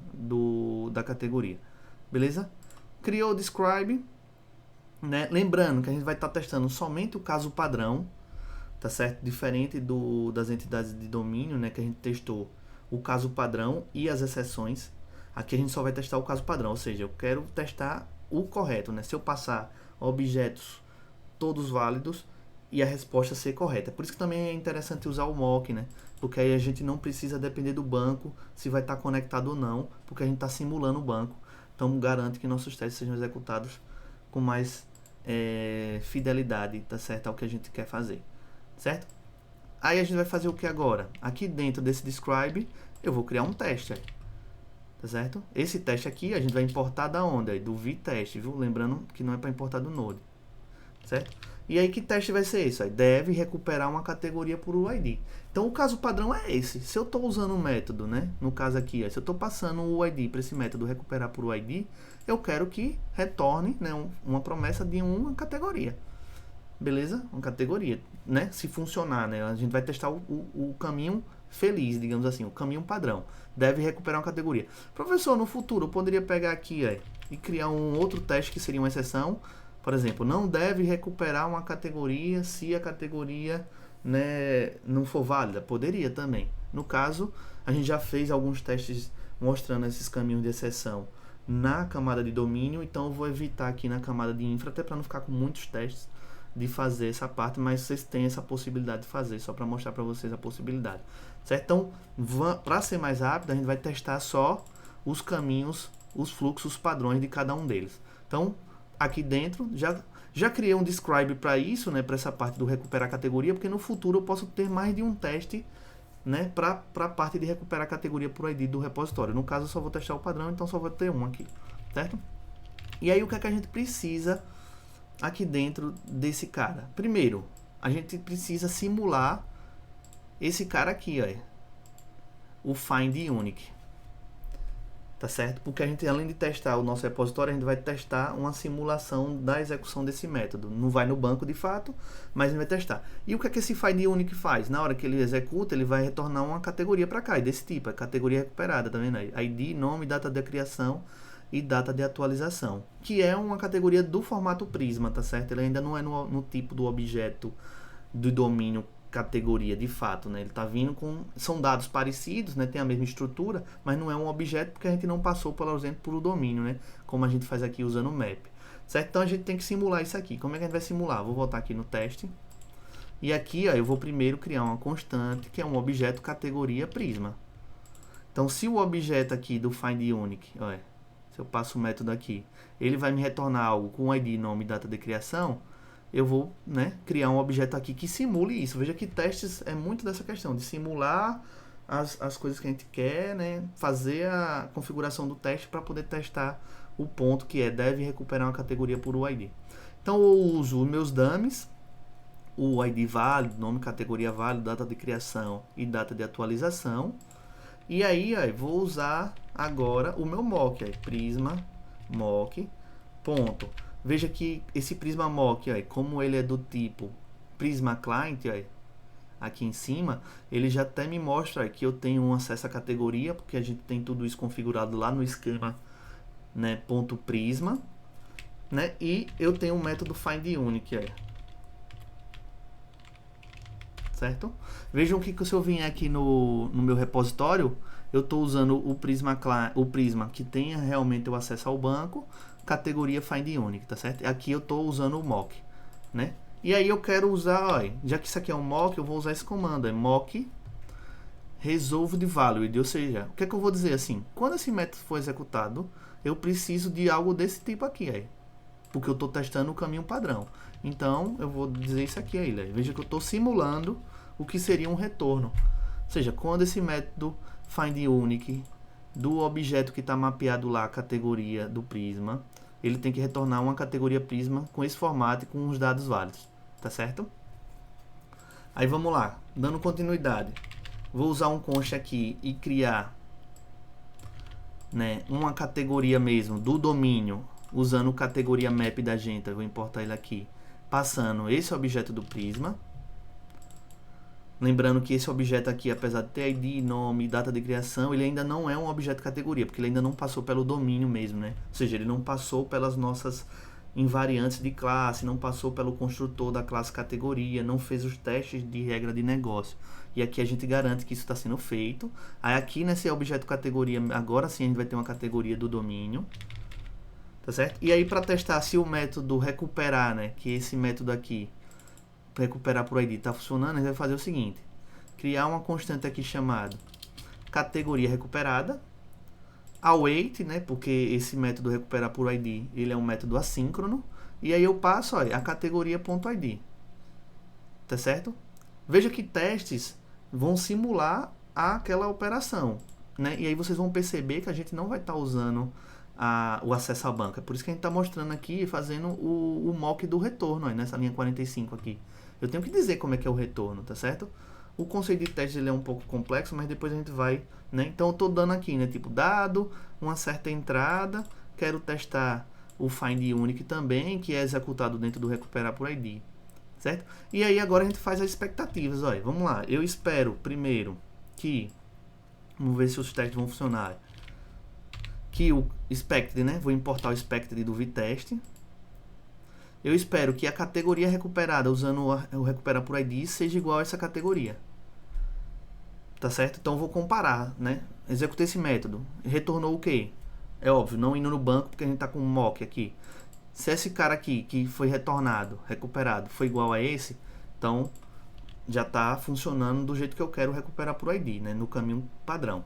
Speaker 2: da categoria. Beleza? Criou o describe, né? Lembrando que a gente vai estar testando somente o caso padrão, tá certo? Diferente das entidades de domínio, né, que a gente testou o caso padrão e as exceções. Aqui a gente só vai testar o caso padrão, ou seja, eu quero testar o correto, né? Se eu passar objetos todos válidos e a resposta ser correta. Por isso que também é interessante usar o mock, né? Porque aí a gente não precisa depender do banco se vai estar conectado ou não, porque a gente está simulando o banco. Então garante que nossos testes sejam executados com mais fidelidade, tá certo? Ao que a gente quer fazer, certo? Aí a gente vai fazer o que agora? Aqui dentro desse describe, eu vou criar um teste, tá certo? Esse teste aqui a gente vai importar da onde? Do vtest, viu? Lembrando que não é para importar do Node, certo? E aí que teste vai ser esse? Deve recuperar uma categoria por UID. Então o caso padrão é esse. Se eu estou usando um método, né? No caso aqui, se eu estou passando o UID para esse método recuperar por UID, eu quero que retorne, né, uma promessa de uma categoria. Beleza? Uma categoria, né? Se funcionar, né? A gente vai testar o caminho feliz, digamos assim, o caminho padrão. Deve recuperar uma categoria. Professor, no futuro eu poderia pegar aqui e criar um outro teste que seria uma exceção. Por exemplo, não deve recuperar uma categoria se a categoria, né, não for válida. Poderia também. No caso, a gente já fez alguns testes mostrando esses caminhos de exceção na camada de domínio, então eu vou evitar aqui na camada de infra, até para não ficar com muitos testes de fazer essa parte, mas vocês têm essa possibilidade de fazer, só para mostrar para vocês a possibilidade, certo? Então, para ser mais rápido, a gente vai testar só os caminhos, os fluxos padrões de cada um deles. Então, aqui dentro, já criei um describe para isso, né, para essa parte do recuperar categoria, porque no futuro eu posso ter mais de um teste, né, para a parte de recuperar categoria por ID do repositório. No caso, eu só vou testar o padrão, então só vou ter um aqui, certo? E aí, o que é que a gente precisa aqui dentro desse cara? Primeiro, a gente precisa simular esse cara aqui, ó, o find unique. Tá certo? Porque a gente, além de testar o nosso repositório, a gente vai testar uma simulação da execução desse método. Não vai no banco de fato, mas a gente vai testar. E o que é que esse find unique faz? Na hora que ele executa, ele vai retornar uma categoria para cá, desse tipo, a categoria recuperada, tá vendo aí? ID, nome, data de criação e data de atualização, que é uma categoria do formato Prisma, tá certo? Ele ainda não é no tipo do objeto do domínio categoria de fato, né? Ele está vindo são dados parecidos, né? Tem a mesma estrutura, mas não é um objeto porque a gente não passou, por exemplo, por o domínio, né? Como a gente faz aqui usando o map, certo? Então a gente tem que simular isso aqui. Como é que a gente vai simular? Vou voltar aqui no teste e aqui, ó, eu vou primeiro criar uma constante que é um objeto categoria Prisma. Então, se o objeto aqui do find unique, ó, se eu passo o método aqui, ele vai me retornar algo com ID, nome e data de criação, eu vou, né, criar um objeto aqui que simule isso. Veja que testes é muito dessa questão de simular as coisas que a gente quer, né, fazer a configuração do teste para poder testar o ponto que deve recuperar uma categoria por UID. Então eu uso os meus dummies, o ID válido, nome, categoria válido, data de criação e data de atualização. E aí, ó, vou usar agora o meu mock, ó, prisma mock ponto. Veja que esse Prisma Mock, ó, como ele é do tipo Prisma Client, ó, aqui em cima, ele já até me mostra ó, que eu tenho um acesso à categoria, porque a gente tem tudo isso configurado lá no esquema, né, ponto .prisma, né, e eu tenho um método find unique, ó, certo? Vejam que se eu vim aqui no meu repositório, eu estou usando o Prisma que tenha realmente o acesso ao banco, categoria Find Unique, tá certo? Aqui eu estou usando o mock, né? E aí eu quero usar, ó, já que isso aqui é um mock, eu vou usar esse comando, é mock resolved value, ou seja, o que é que eu vou dizer assim? Quando esse método for executado, eu preciso de algo desse tipo aqui, aí, porque eu estou testando o caminho padrão. Então, eu vou dizer isso aqui aí, né? Veja que eu estou simulando o que seria um retorno. Ou seja, quando esse método Find Unique do objeto que está mapeado lá, a categoria do Prisma, ele tem que retornar uma categoria Prisma com esse formato e com os dados válidos, tá certo? Aí vamos lá, dando continuidade. Vou usar um const aqui e criar, né, uma categoria mesmo do domínio, usando categoria map da gente. Eu vou importar ele aqui, passando esse objeto do Prisma. Lembrando que esse objeto aqui, apesar de ter ID, nome, data de criação, ele ainda não é um objeto categoria, porque ele ainda não passou pelo domínio mesmo, né? Ou seja, ele não passou pelas nossas invariantes de classe, não passou pelo construtor da classe categoria, não fez os testes de regra de negócio. E aqui a gente garante que isso está sendo feito. Aí aqui nesse objeto categoria, agora sim a gente vai ter uma categoria do domínio, tá certo? E aí para testar se o método recuperar, né, que esse método aqui, recuperar por ID, está funcionando, a gente vai fazer o seguinte: criar uma constante aqui chamada categoria recuperada, await, né, porque esse método recuperar por ID, ele é um método assíncrono, e aí eu passo, olha, a categoria.id, tá certo? Veja que testes vão simular aquela operação, né? E aí vocês vão perceber que a gente não vai estar usando o acesso à banca. É por isso que a gente está mostrando aqui, fazendo o mock do retorno, aí, nessa linha 45 aqui. Eu tenho que dizer como é que é o retorno, tá certo? O conceito de teste ele é um pouco complexo, mas depois a gente vai, né? Então eu estou dando aqui, né? Tipo, dado uma certa entrada, quero testar o Find Unique também, que é executado dentro do recuperar por ID, certo? E aí agora a gente faz as expectativas, olha. Vamos lá, eu espero primeiro que, vamos ver se os testes vão funcionar, que o expected, né? Vou importar o expected do VTest. Eu espero que a categoria recuperada usando o recuperar por ID seja igual a essa categoria, tá certo? Então eu vou comparar, né? Executei esse método, retornou o quê? É óbvio, não indo no banco porque a gente tá com um mock aqui. Se esse cara aqui que foi retornado, recuperado, foi igual a esse, então já está funcionando do jeito que eu quero recuperar por ID, né? No caminho padrão.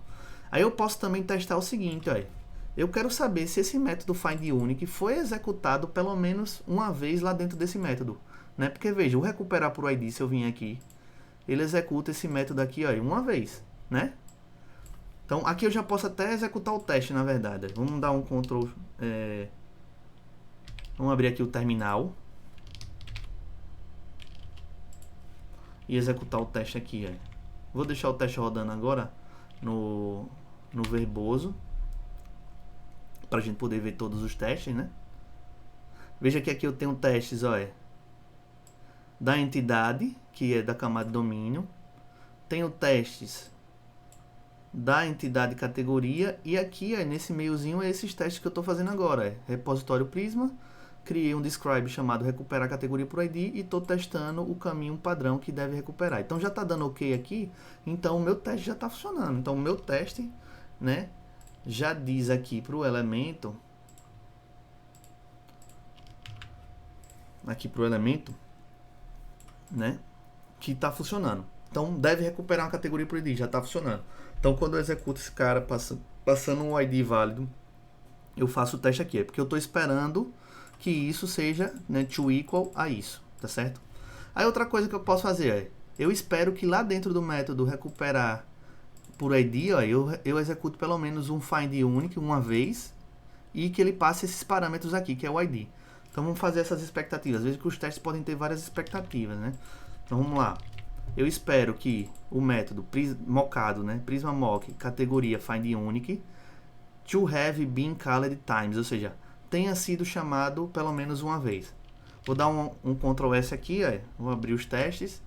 Speaker 2: Aí eu posso também testar o seguinte, olha. Eu quero saber se esse método Find Unique foi executado pelo menos uma vez lá dentro desse método, né? Porque veja, o recuperar por ID, se eu vim aqui, ele executa esse método aqui, ó, uma vez, né? Então aqui eu já posso até executar o teste, na verdade. Vamos dar um Ctrl, vamos abrir aqui o terminal e executar o teste aqui, ó. Vou deixar o teste rodando agora no verboso, para a gente poder ver todos os testes, né? Veja que aqui eu tenho testes, olha, da entidade, que é da camada de domínio. Tenho testes da entidade categoria. E aqui, ó, nesse meiozinho, é esses testes que eu estou fazendo agora. Repositório Prisma. Criei um describe chamado recuperar categoria por ID e estou testando o caminho padrão que deve recuperar. Então já está dando ok aqui. Então o meu teste já está funcionando. Então o meu teste, né, já diz aqui para o elemento, né, que está funcionando. Então deve recuperar uma categoria por ID, já está funcionando. Então quando eu executo esse cara passando um ID válido, eu faço o teste aqui, porque eu estou esperando que isso seja, né, to equal a isso, tá certo? Aí outra coisa que eu posso fazer é, eu espero que lá dentro do método recuperar por ID, ó, eu executo pelo menos um Find Unique uma vez e que ele passe esses parâmetros aqui, que é o ID. Então vamos fazer essas expectativas. Veja que os testes podem ter várias expectativas, né? Então vamos lá. Eu espero que o método mockado, né, Prisma mock, categoria Find Unique, to have been called times, ou seja, tenha sido chamado pelo menos uma vez. Vou dar um Ctrl S aqui, ó, vou abrir os testes.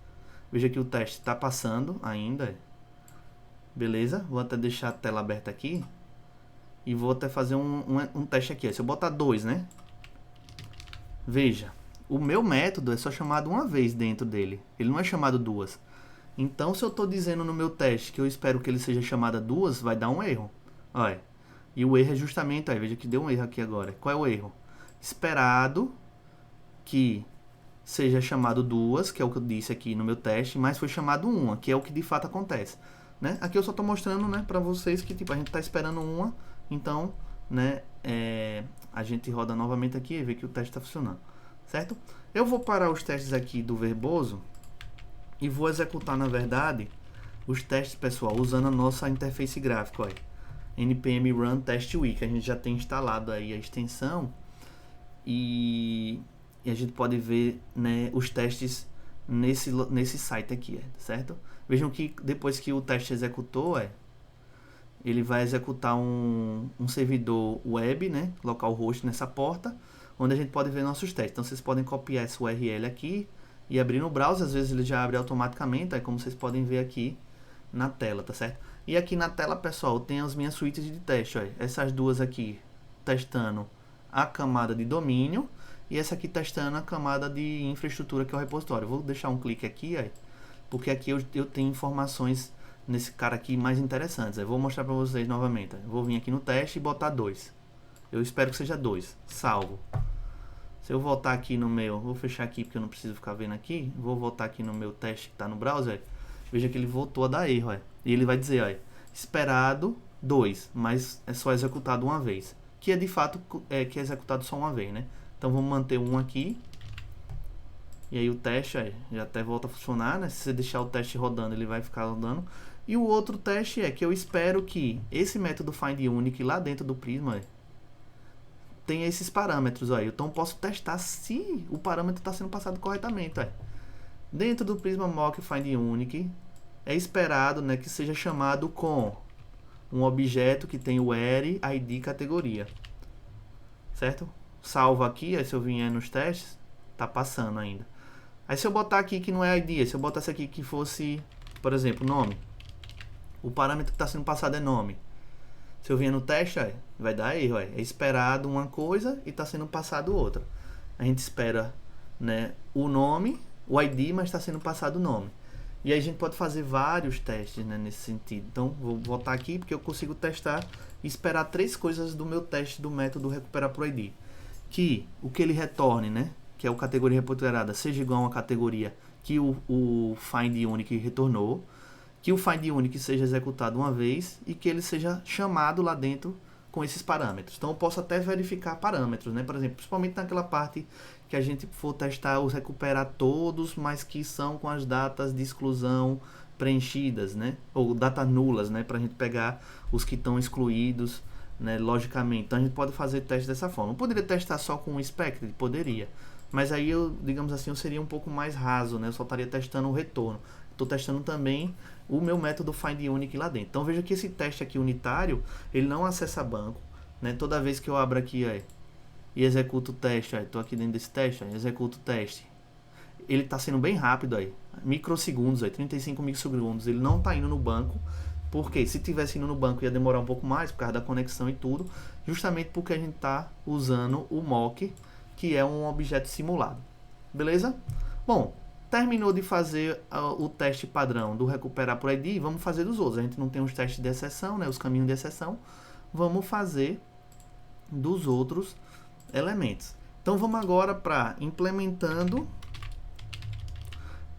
Speaker 2: Veja que o teste está passando ainda. Beleza? Vou até deixar a tela aberta aqui. E vou até fazer um teste aqui. Se eu botar 2, né? Veja, o meu método é só chamado uma vez dentro dele. Ele não é chamado duas. Então, se eu estou dizendo no meu teste que eu espero que ele seja chamado a 2, vai dar um erro. Olha. E o erro é justamente, veja que deu um erro aqui agora. Qual é o erro? Esperado que seja chamado 2, que é o que eu disse aqui no meu teste, mas foi chamado 1, que é o que de fato acontece. Né? Aqui eu só estou mostrando, né, para vocês que tipo, a gente está esperando 1, então, né, a gente roda novamente aqui e vê que o teste está funcionando. Certo? Eu vou parar os testes aqui do verboso e vou executar, na verdade, os testes, pessoal, usando a nossa interface gráfica. Olha. npm run test week, a gente já tem instalado aí a extensão e a gente pode ver, né, os testes nesse site aqui, certo? Vejam que depois que o teste executou, ele vai executar um servidor web, né, localhost nessa porta, onde a gente pode ver nossos testes. Então vocês podem copiar essa URL aqui e abrir no browser, às vezes ele já abre automaticamente, como vocês podem ver aqui na tela, tá certo? E aqui na tela, pessoal, tem as minhas suítes de teste, olha. Essas duas aqui testando a camada de domínio e essa aqui testando a camada de infraestrutura, que é o repositório. Vou deixar um clique aqui, olha, porque aqui eu tenho informações nesse cara aqui mais interessantes. Eu vou mostrar para vocês novamente. Eu vou vir aqui no teste e botar 2. Eu espero que seja 2. Salvo. Se eu voltar aqui no meu... Vou fechar aqui porque eu não preciso ficar vendo aqui. Vou voltar aqui no meu teste que está no browser. Veja que ele voltou a dar erro. Olha. E ele vai dizer, olha, esperado 2, mas é só executado uma vez. Que é de fato que é executado só uma vez, né? Então vamos manter 1 aqui. E aí o teste já até volta a funcionar, né? Se você deixar o teste rodando, ele vai ficar rodando. E o outro teste é que eu espero que esse método findUnic lá dentro do Prisma tenha esses parâmetros. Então eu posso testar se o parâmetro está sendo passado corretamente. Dentro do Prisma Mock findUnic é esperado, né, que seja chamado com um objeto que tem o array, id, categoria. Certo? Salvo aqui, aí se eu vier nos testes, tá passando ainda. Aí se eu botar aqui que não é id, se eu botasse aqui que fosse, por exemplo, nome, o parâmetro que está sendo passado é nome. Se eu vier no teste, vai dar erro. É esperado uma coisa e está sendo passado outra. A gente espera, né, o nome, o id, mas está sendo passado o nome. E aí a gente pode fazer vários testes, né, nesse sentido. Então vou voltar aqui porque eu consigo testar e esperar 3 coisas do meu teste do método recuperar por id. Que o que ele retorne, né, que é o categoria recuperada, seja igual a uma categoria que o findUnic retornou, que o findUnic seja executado uma vez e que ele seja chamado lá dentro com esses parâmetros. Então eu posso até verificar parâmetros, né? Por exemplo, principalmente naquela parte que a gente for testar os recuperar todos, mas que são com as datas de exclusão preenchidas, né? Ou datas nulas, né? Para a gente pegar os que estão excluídos, né? Logicamente. Então a gente pode fazer teste dessa forma. Eu poderia testar só com o Spectre? Poderia. Mas aí eu, digamos assim, eu seria um pouco mais raso, né? Eu só estaria testando o retorno. Estou testando também o meu método findUnic lá dentro. Então veja que esse teste aqui unitário, ele não acessa banco, né? Toda vez que eu abro aqui e executo o teste, estou aqui dentro desse teste, executo o teste, ele está sendo bem rápido, microsegundos, 35 microsegundos, ele não está indo no banco, porque se tivesse indo no banco ia demorar um pouco mais por causa da conexão e tudo, justamente porque a gente está usando o mock, que é um objeto simulado. Beleza? Bom, terminou de fazer o teste padrão do recuperar por ID, vamos fazer dos outros. A gente não tem os testes de exceção, né, os caminhos de exceção. Vamos fazer dos outros elementos. Então vamos agora para implementando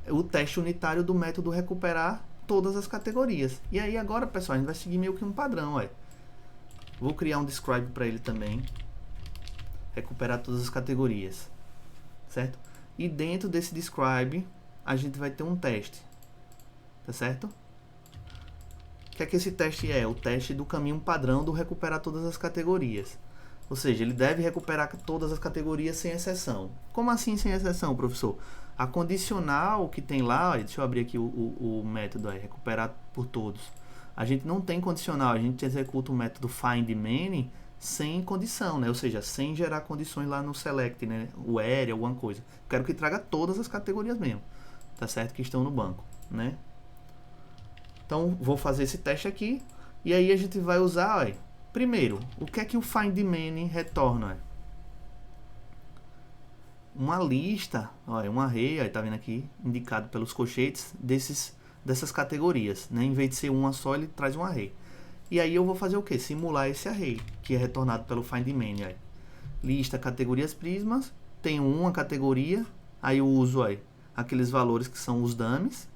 Speaker 2: o teste unitário do método recuperar todas as categorias. E aí agora, pessoal, a gente vai seguir meio que um padrão. Vou criar um describe para ele também. Recuperar todas as categorias. Certo? E dentro desse describe, a gente vai ter um teste. Tá certo? O que é que esse teste é? O teste do caminho padrão do recuperar todas as categorias. Ou seja, ele deve recuperar todas as categorias sem exceção. Como assim sem exceção, professor? A condicional que tem lá, deixa eu abrir aqui o método, recuperar por todos. A gente não tem condicional, a gente executa o método findMany sem condição, né? Ou seja, sem gerar condições lá no select, né? O array, alguma coisa. Quero que traga todas as categorias mesmo, tá certo? Que estão no banco, né? Então, vou fazer esse teste aqui e aí a gente vai usar, primeiro, o que é que o findMany retorna? Uma lista, um array, tá vendo aqui, indicado pelos colchetes, desses dessas categorias, né? Em vez de ser uma só, ele traz um array. E aí eu vou fazer o que? Simular esse array, que é retornado pelo findMany. Aí. Lista categorias prismas, tenho uma categoria, aí eu uso aí, aqueles valores que são os dummies,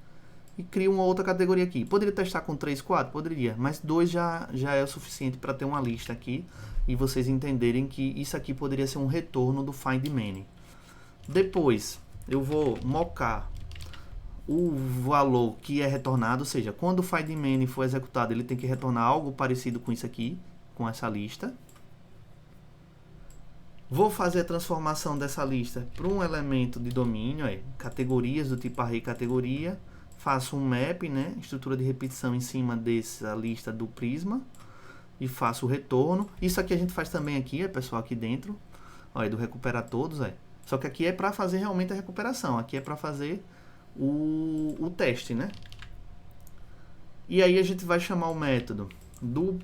Speaker 2: e crio uma outra categoria aqui. Poderia testar com 3, 4? Poderia, mas 2 já é o suficiente para ter uma lista aqui, e vocês entenderem que isso aqui poderia ser um retorno do findMany. Depois, eu vou mocar o valor que é retornado, ou seja, quando o findMany for executado, ele tem que retornar algo parecido com isso aqui, com essa lista. Vou fazer a transformação dessa lista para um elemento de domínio, categorias do tipo array categoria, faço um map, né, estrutura de repetição em cima dessa lista do prisma, e faço o retorno. Isso aqui a gente faz também aqui, pessoal, aqui dentro, do recuperar todos, Só que aqui é para fazer realmente a recuperação, aqui é para fazer o teste, né? E aí a gente vai chamar o método do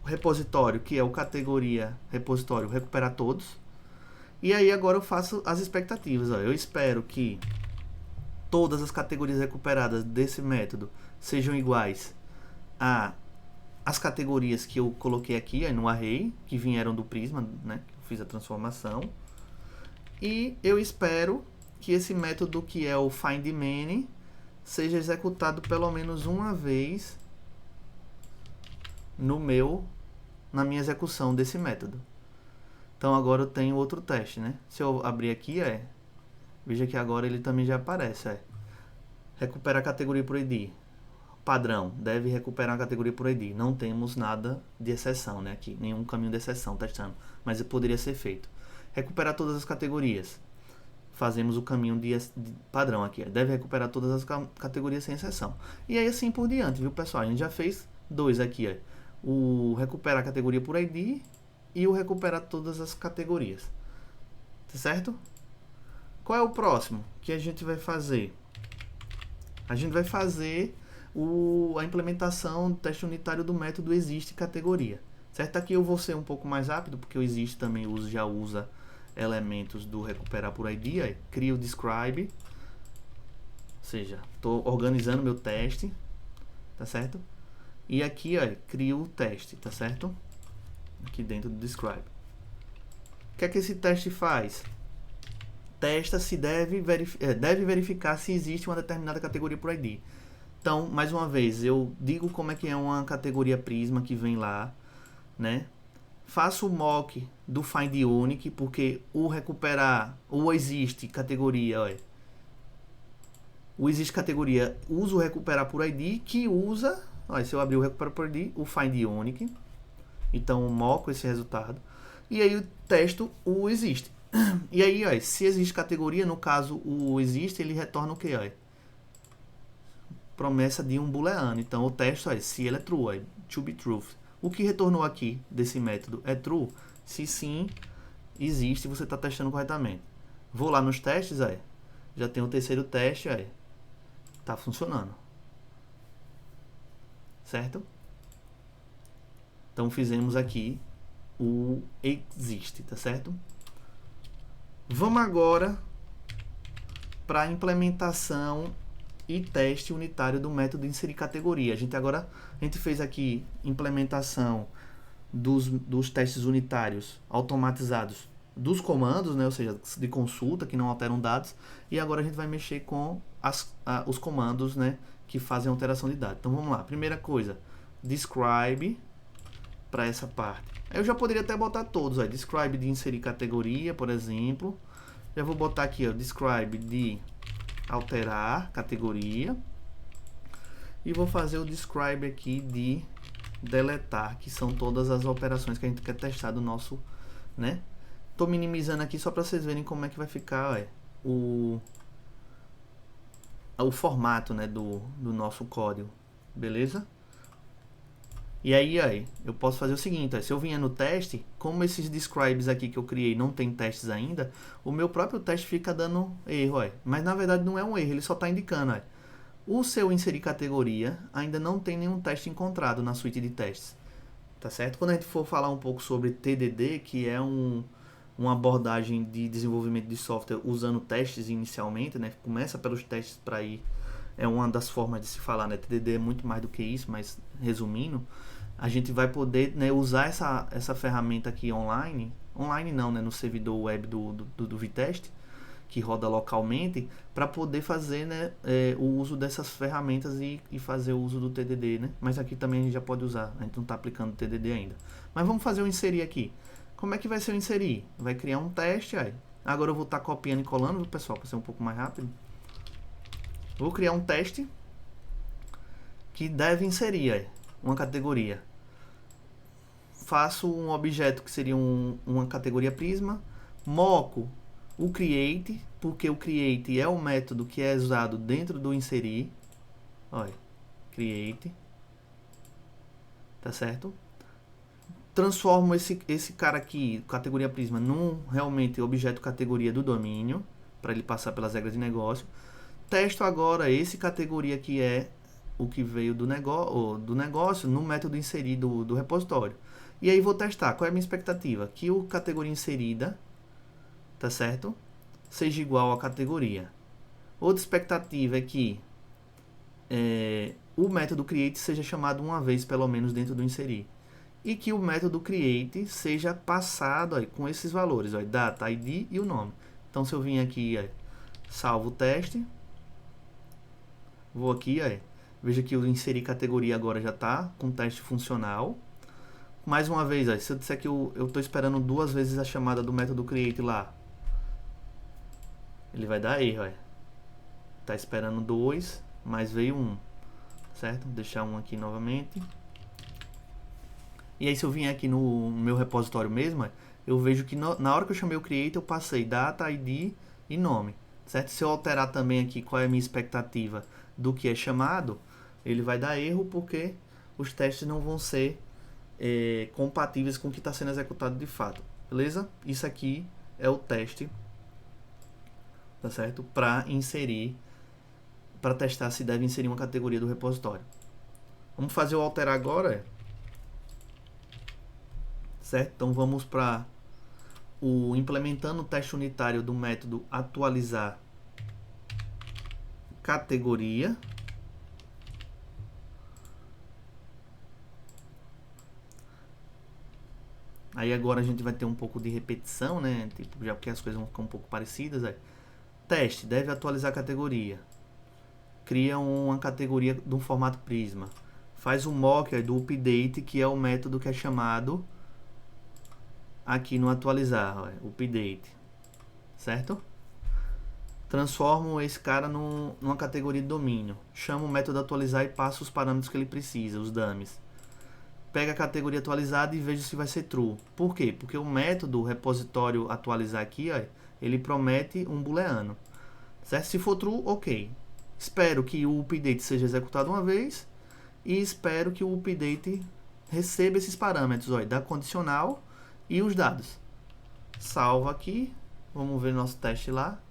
Speaker 2: repositório, que é o categoria repositório recuperar todos. E aí agora eu faço as expectativas. Eu espero que todas as categorias recuperadas desse método sejam iguais às categorias que eu coloquei aqui no array, que vieram do prisma, né? Eu fiz a transformação. E eu espero que esse método, que é o findMany, seja executado pelo menos uma vez na minha execução desse método. Então agora eu tenho outro teste, né? Se eu abrir aqui, veja que agora ele também já aparece, Recupera a categoria por ID. Padrão, deve recuperar a categoria por ID. Não temos nada de exceção, né? Aqui, nenhum caminho de exceção testando, mas poderia ser feito. Recuperar todas as categorias. Fazemos o caminho de padrão aqui. Deve recuperar todas as categorias sem exceção. E aí assim por diante, viu, pessoal? A gente já fez 2 aqui, o recuperar a categoria por ID e o recuperar todas as categorias. Tá certo? Qual é o próximo que a gente vai fazer? A gente vai fazer a implementação do teste unitário do método existe categoria. Certo? Aqui eu vou ser um pouco mais rápido, porque o existe também já usa elementos do recuperar por ID. Crio o describe, ou seja, estou organizando meu teste, tá certo? E aqui, crio o teste, tá certo? Aqui dentro do describe. O que é que esse teste faz? Testa se deve verificar se existe uma determinada categoria por ID. Então, mais uma vez, eu digo como é que é uma categoria prisma que vem lá, né? Faço o mock do findUnic, porque o recuperar, o existe categoria, o existe categoria usa o recuperar por ID, que usa, se eu abrir o recuperar por ID, o findUnic. Então, eu moco esse resultado. E aí eu testo o existe. E aí, se existe categoria, no caso o existe, ele retorna o que? Promessa de um booleano. Então eu testo se ele é true, to be true. O que retornou aqui desse método é true? Se sim, existe, você está testando corretamente. Vou lá nos testes, já tem o terceiro teste, tá funcionando. Certo? Então fizemos aqui o existe, tá certo? Vamos agora para a implementação e teste unitário do método inserir categoria. A gente fez aqui implementação dos testes unitários automatizados dos comandos, né, ou seja, de consulta, que não alteram dados, e agora a gente vai mexer com os comandos, né, que fazem alteração de dados. Então vamos lá, primeira coisa, describe para essa parte. Eu já poderia até botar todos, describe de inserir categoria, por exemplo. Já vou botar aqui, describe de alterar categoria. E vou fazer o describe aqui de deletar, que são todas as operações que a gente quer testar do nosso, né? Tô minimizando aqui só para vocês verem como é que vai ficar o formato, né, do nosso código, beleza? E aí, eu posso fazer o seguinte, se eu vier no teste, como esses describes aqui que eu criei não tem testes ainda, o meu próprio teste fica dando erro, mas na verdade não é um erro, ele só está indicando, o seu inserir categoria ainda não tem nenhum teste encontrado na suíte de testes, tá certo? Quando a gente for falar um pouco sobre TDD, que é uma abordagem de desenvolvimento de software usando testes inicialmente, né? Começa pelos testes para ir é uma das formas de se falar, né? TDD é muito mais do que isso, mas resumindo, a gente vai poder, né, usar essa ferramenta aqui online não, né, no servidor web do Vitest, que roda localmente, para poder fazer, né, o uso dessas ferramentas e fazer o uso do TDD, né? Mas aqui também a gente já pode usar, a gente não está aplicando o TDD ainda. Mas vamos fazer o inserir aqui. Como é que vai ser o inserir? Vai criar um teste aí. Agora eu vou estar copiando e colando, pessoal, para ser um pouco mais rápido. Vou criar um teste que deve inserir aí uma categoria. Faço um objeto que seria uma categoria prisma, moco o create, porque o create é o método que é usado dentro do inserir. Olha, create, tá certo? Transformo esse cara aqui, categoria prisma, num realmente objeto categoria do domínio, para ele passar pelas regras de negócio. Testo agora esse categoria que é o que veio do negócio no método inserir do repositório. E aí vou testar. Qual é a minha expectativa? Que o categoria inserida, tá certo? Seja igual à categoria. Outra expectativa é que o método create seja chamado uma vez pelo menos dentro do inserir. E que o método create seja passado aí, com esses valores, ó, data, ID e o nome. Então se eu vim aqui, ó, salvo o teste, vou aqui, ó, veja que o inserir categoria agora já está com teste funcional. Mais uma vez, ó, se eu disser que eu estou esperando 2 vezes a chamada do método create lá, ele vai dar erro. Está esperando 2, mas veio 1, certo? Vou deixar 1 aqui novamente. E aí se eu vim aqui no meu repositório mesmo, eu vejo que na hora que eu chamei o create, eu passei data, ID e nome, certo? Se eu alterar também aqui qual é a minha expectativa do que é chamado, ele vai dar erro porque os testes não vão ser compatíveis com o que está sendo executado de fato, beleza? Isso aqui é o teste, tá certo? Para inserir, para testar se deve inserir uma categoria do repositório. Vamos fazer o alterar agora, certo? Então vamos para o implementando o teste unitário do método atualizar categoria. Aí agora a gente vai ter um pouco de repetição, né? Tipo, já porque as coisas vão ficar um pouco parecidas. Teste, deve atualizar a categoria. Cria uma categoria de um formato Prisma. Faz um mock do update, que é o método que é chamado aqui no atualizar, update, certo? Transformo esse cara numa categoria de domínio. Chamo o método atualizar e passo os parâmetros que ele precisa, os dummies. Pega a categoria atualizada e vejo se vai ser true. Por quê? Porque o método repositório atualizar aqui, ó, ele promete um booleano, certo? Se for true, ok. Espero que o update seja executado uma vez e espero que o update receba esses parâmetros, ó, da condicional e os dados. Salva aqui. Vamos ver nosso teste lá.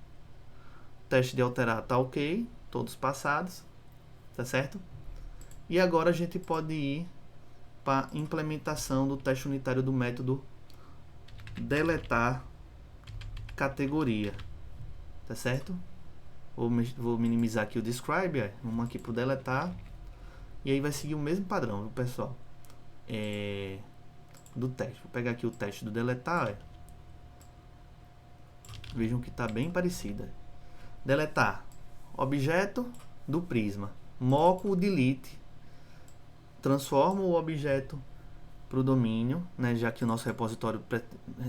Speaker 2: O teste de alterar tá ok, todos passados, tá certo? E agora a gente pode ir para implementação do teste unitário do método deletar categoria, tá certo? Vou minimizar aqui o describe, vamos aqui para o deletar, e aí vai seguir o mesmo padrão, viu, pessoal? Do teste. Vou pegar aqui o teste do deletar, vejam que está bem parecido. Deletar objeto do prisma, moco o delete, transformo o objeto para o domínio, né, já que o nosso repositório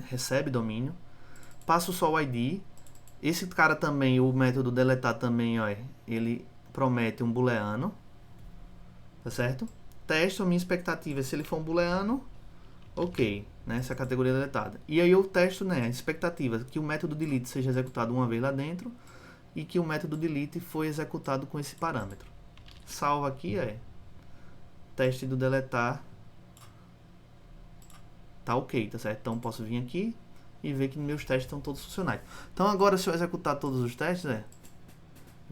Speaker 2: recebe domínio, passo só o ID. Esse cara também, o método deletar também, ó, ele promete um booleano, tá certo? Testo a minha expectativa, se ele for um booleano, ok, né, essa categoria deletada. E aí eu testo, né, a expectativa que o método delete seja executado uma vez lá dentro e que o método delete foi executado com esse parâmetro. Salva aqui, teste do deletar tá ok, tá certo? Então posso vir aqui e ver que meus testes estão todos funcionais. Então agora, se eu executar todos os testes, eu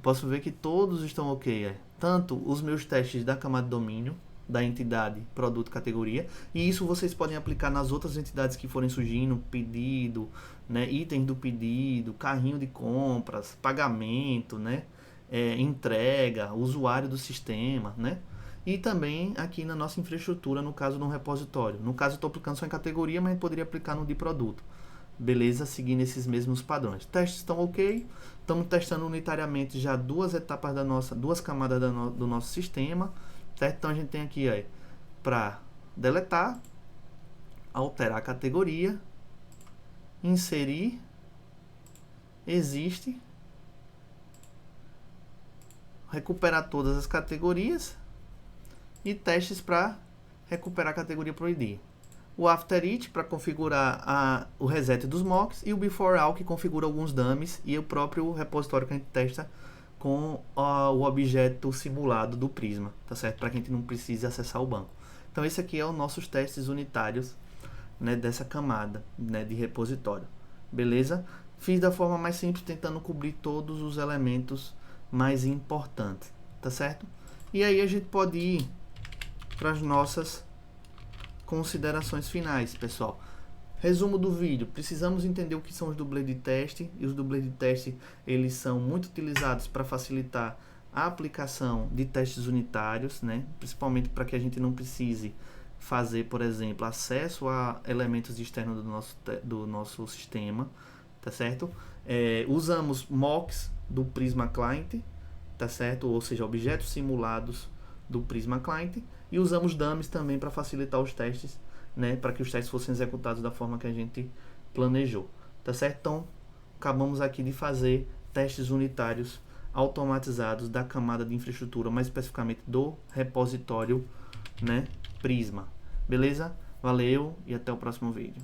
Speaker 2: posso ver que todos estão ok, tanto os meus testes da camada de domínio, da entidade, produto, categoria, e isso vocês podem aplicar nas outras entidades que forem surgindo, pedido, né, itens do pedido, carrinho de compras, pagamento, né, entrega, usuário do sistema, né? E também aqui na nossa infraestrutura, no caso de um repositório. No caso, eu estou aplicando só em categoria, mas a gente poderia aplicar no de produto. Beleza? Seguindo esses mesmos padrões. Testes estão ok. Estamos testando unitariamente já duas etapas duas camadas do nosso sistema. Certo? Então a gente tem aqui para deletar, alterar a categoria, inserir, existe, recuperar todas as categorias e testes para recuperar a categoria por ID. O After It para configurar o reset dos mocks e o Before All que configura alguns dummies e o próprio repositório que a gente testa com o objeto simulado do Prisma, tá certo? Para que a gente não precise acessar o banco. Então esse aqui é os nossos testes unitários, né, dessa camada, né, de repositório. Beleza? Fiz da forma mais simples, tentando cobrir todos os elementos mais importantes, tá certo? E aí a gente pode ir para as nossas considerações finais, pessoal. Resumo do vídeo: precisamos entender o que são os dublês de teste, e os dublês de teste eles são muito utilizados para facilitar a aplicação de testes unitários, né? Principalmente para que a gente não precise fazer, por exemplo, acesso a elementos externos do nosso sistema, tá certo? Usamos mocks do Prisma Client, tá certo? Ou seja, objetos simulados do Prisma Client, e usamos dummies também para facilitar os testes, né? Para que os testes fossem executados da forma que a gente planejou, tá certo? Então, acabamos aqui de fazer testes unitários automatizados da camada de infraestrutura, mais especificamente do repositório, né, Prisma. Beleza? Valeu e até o próximo vídeo.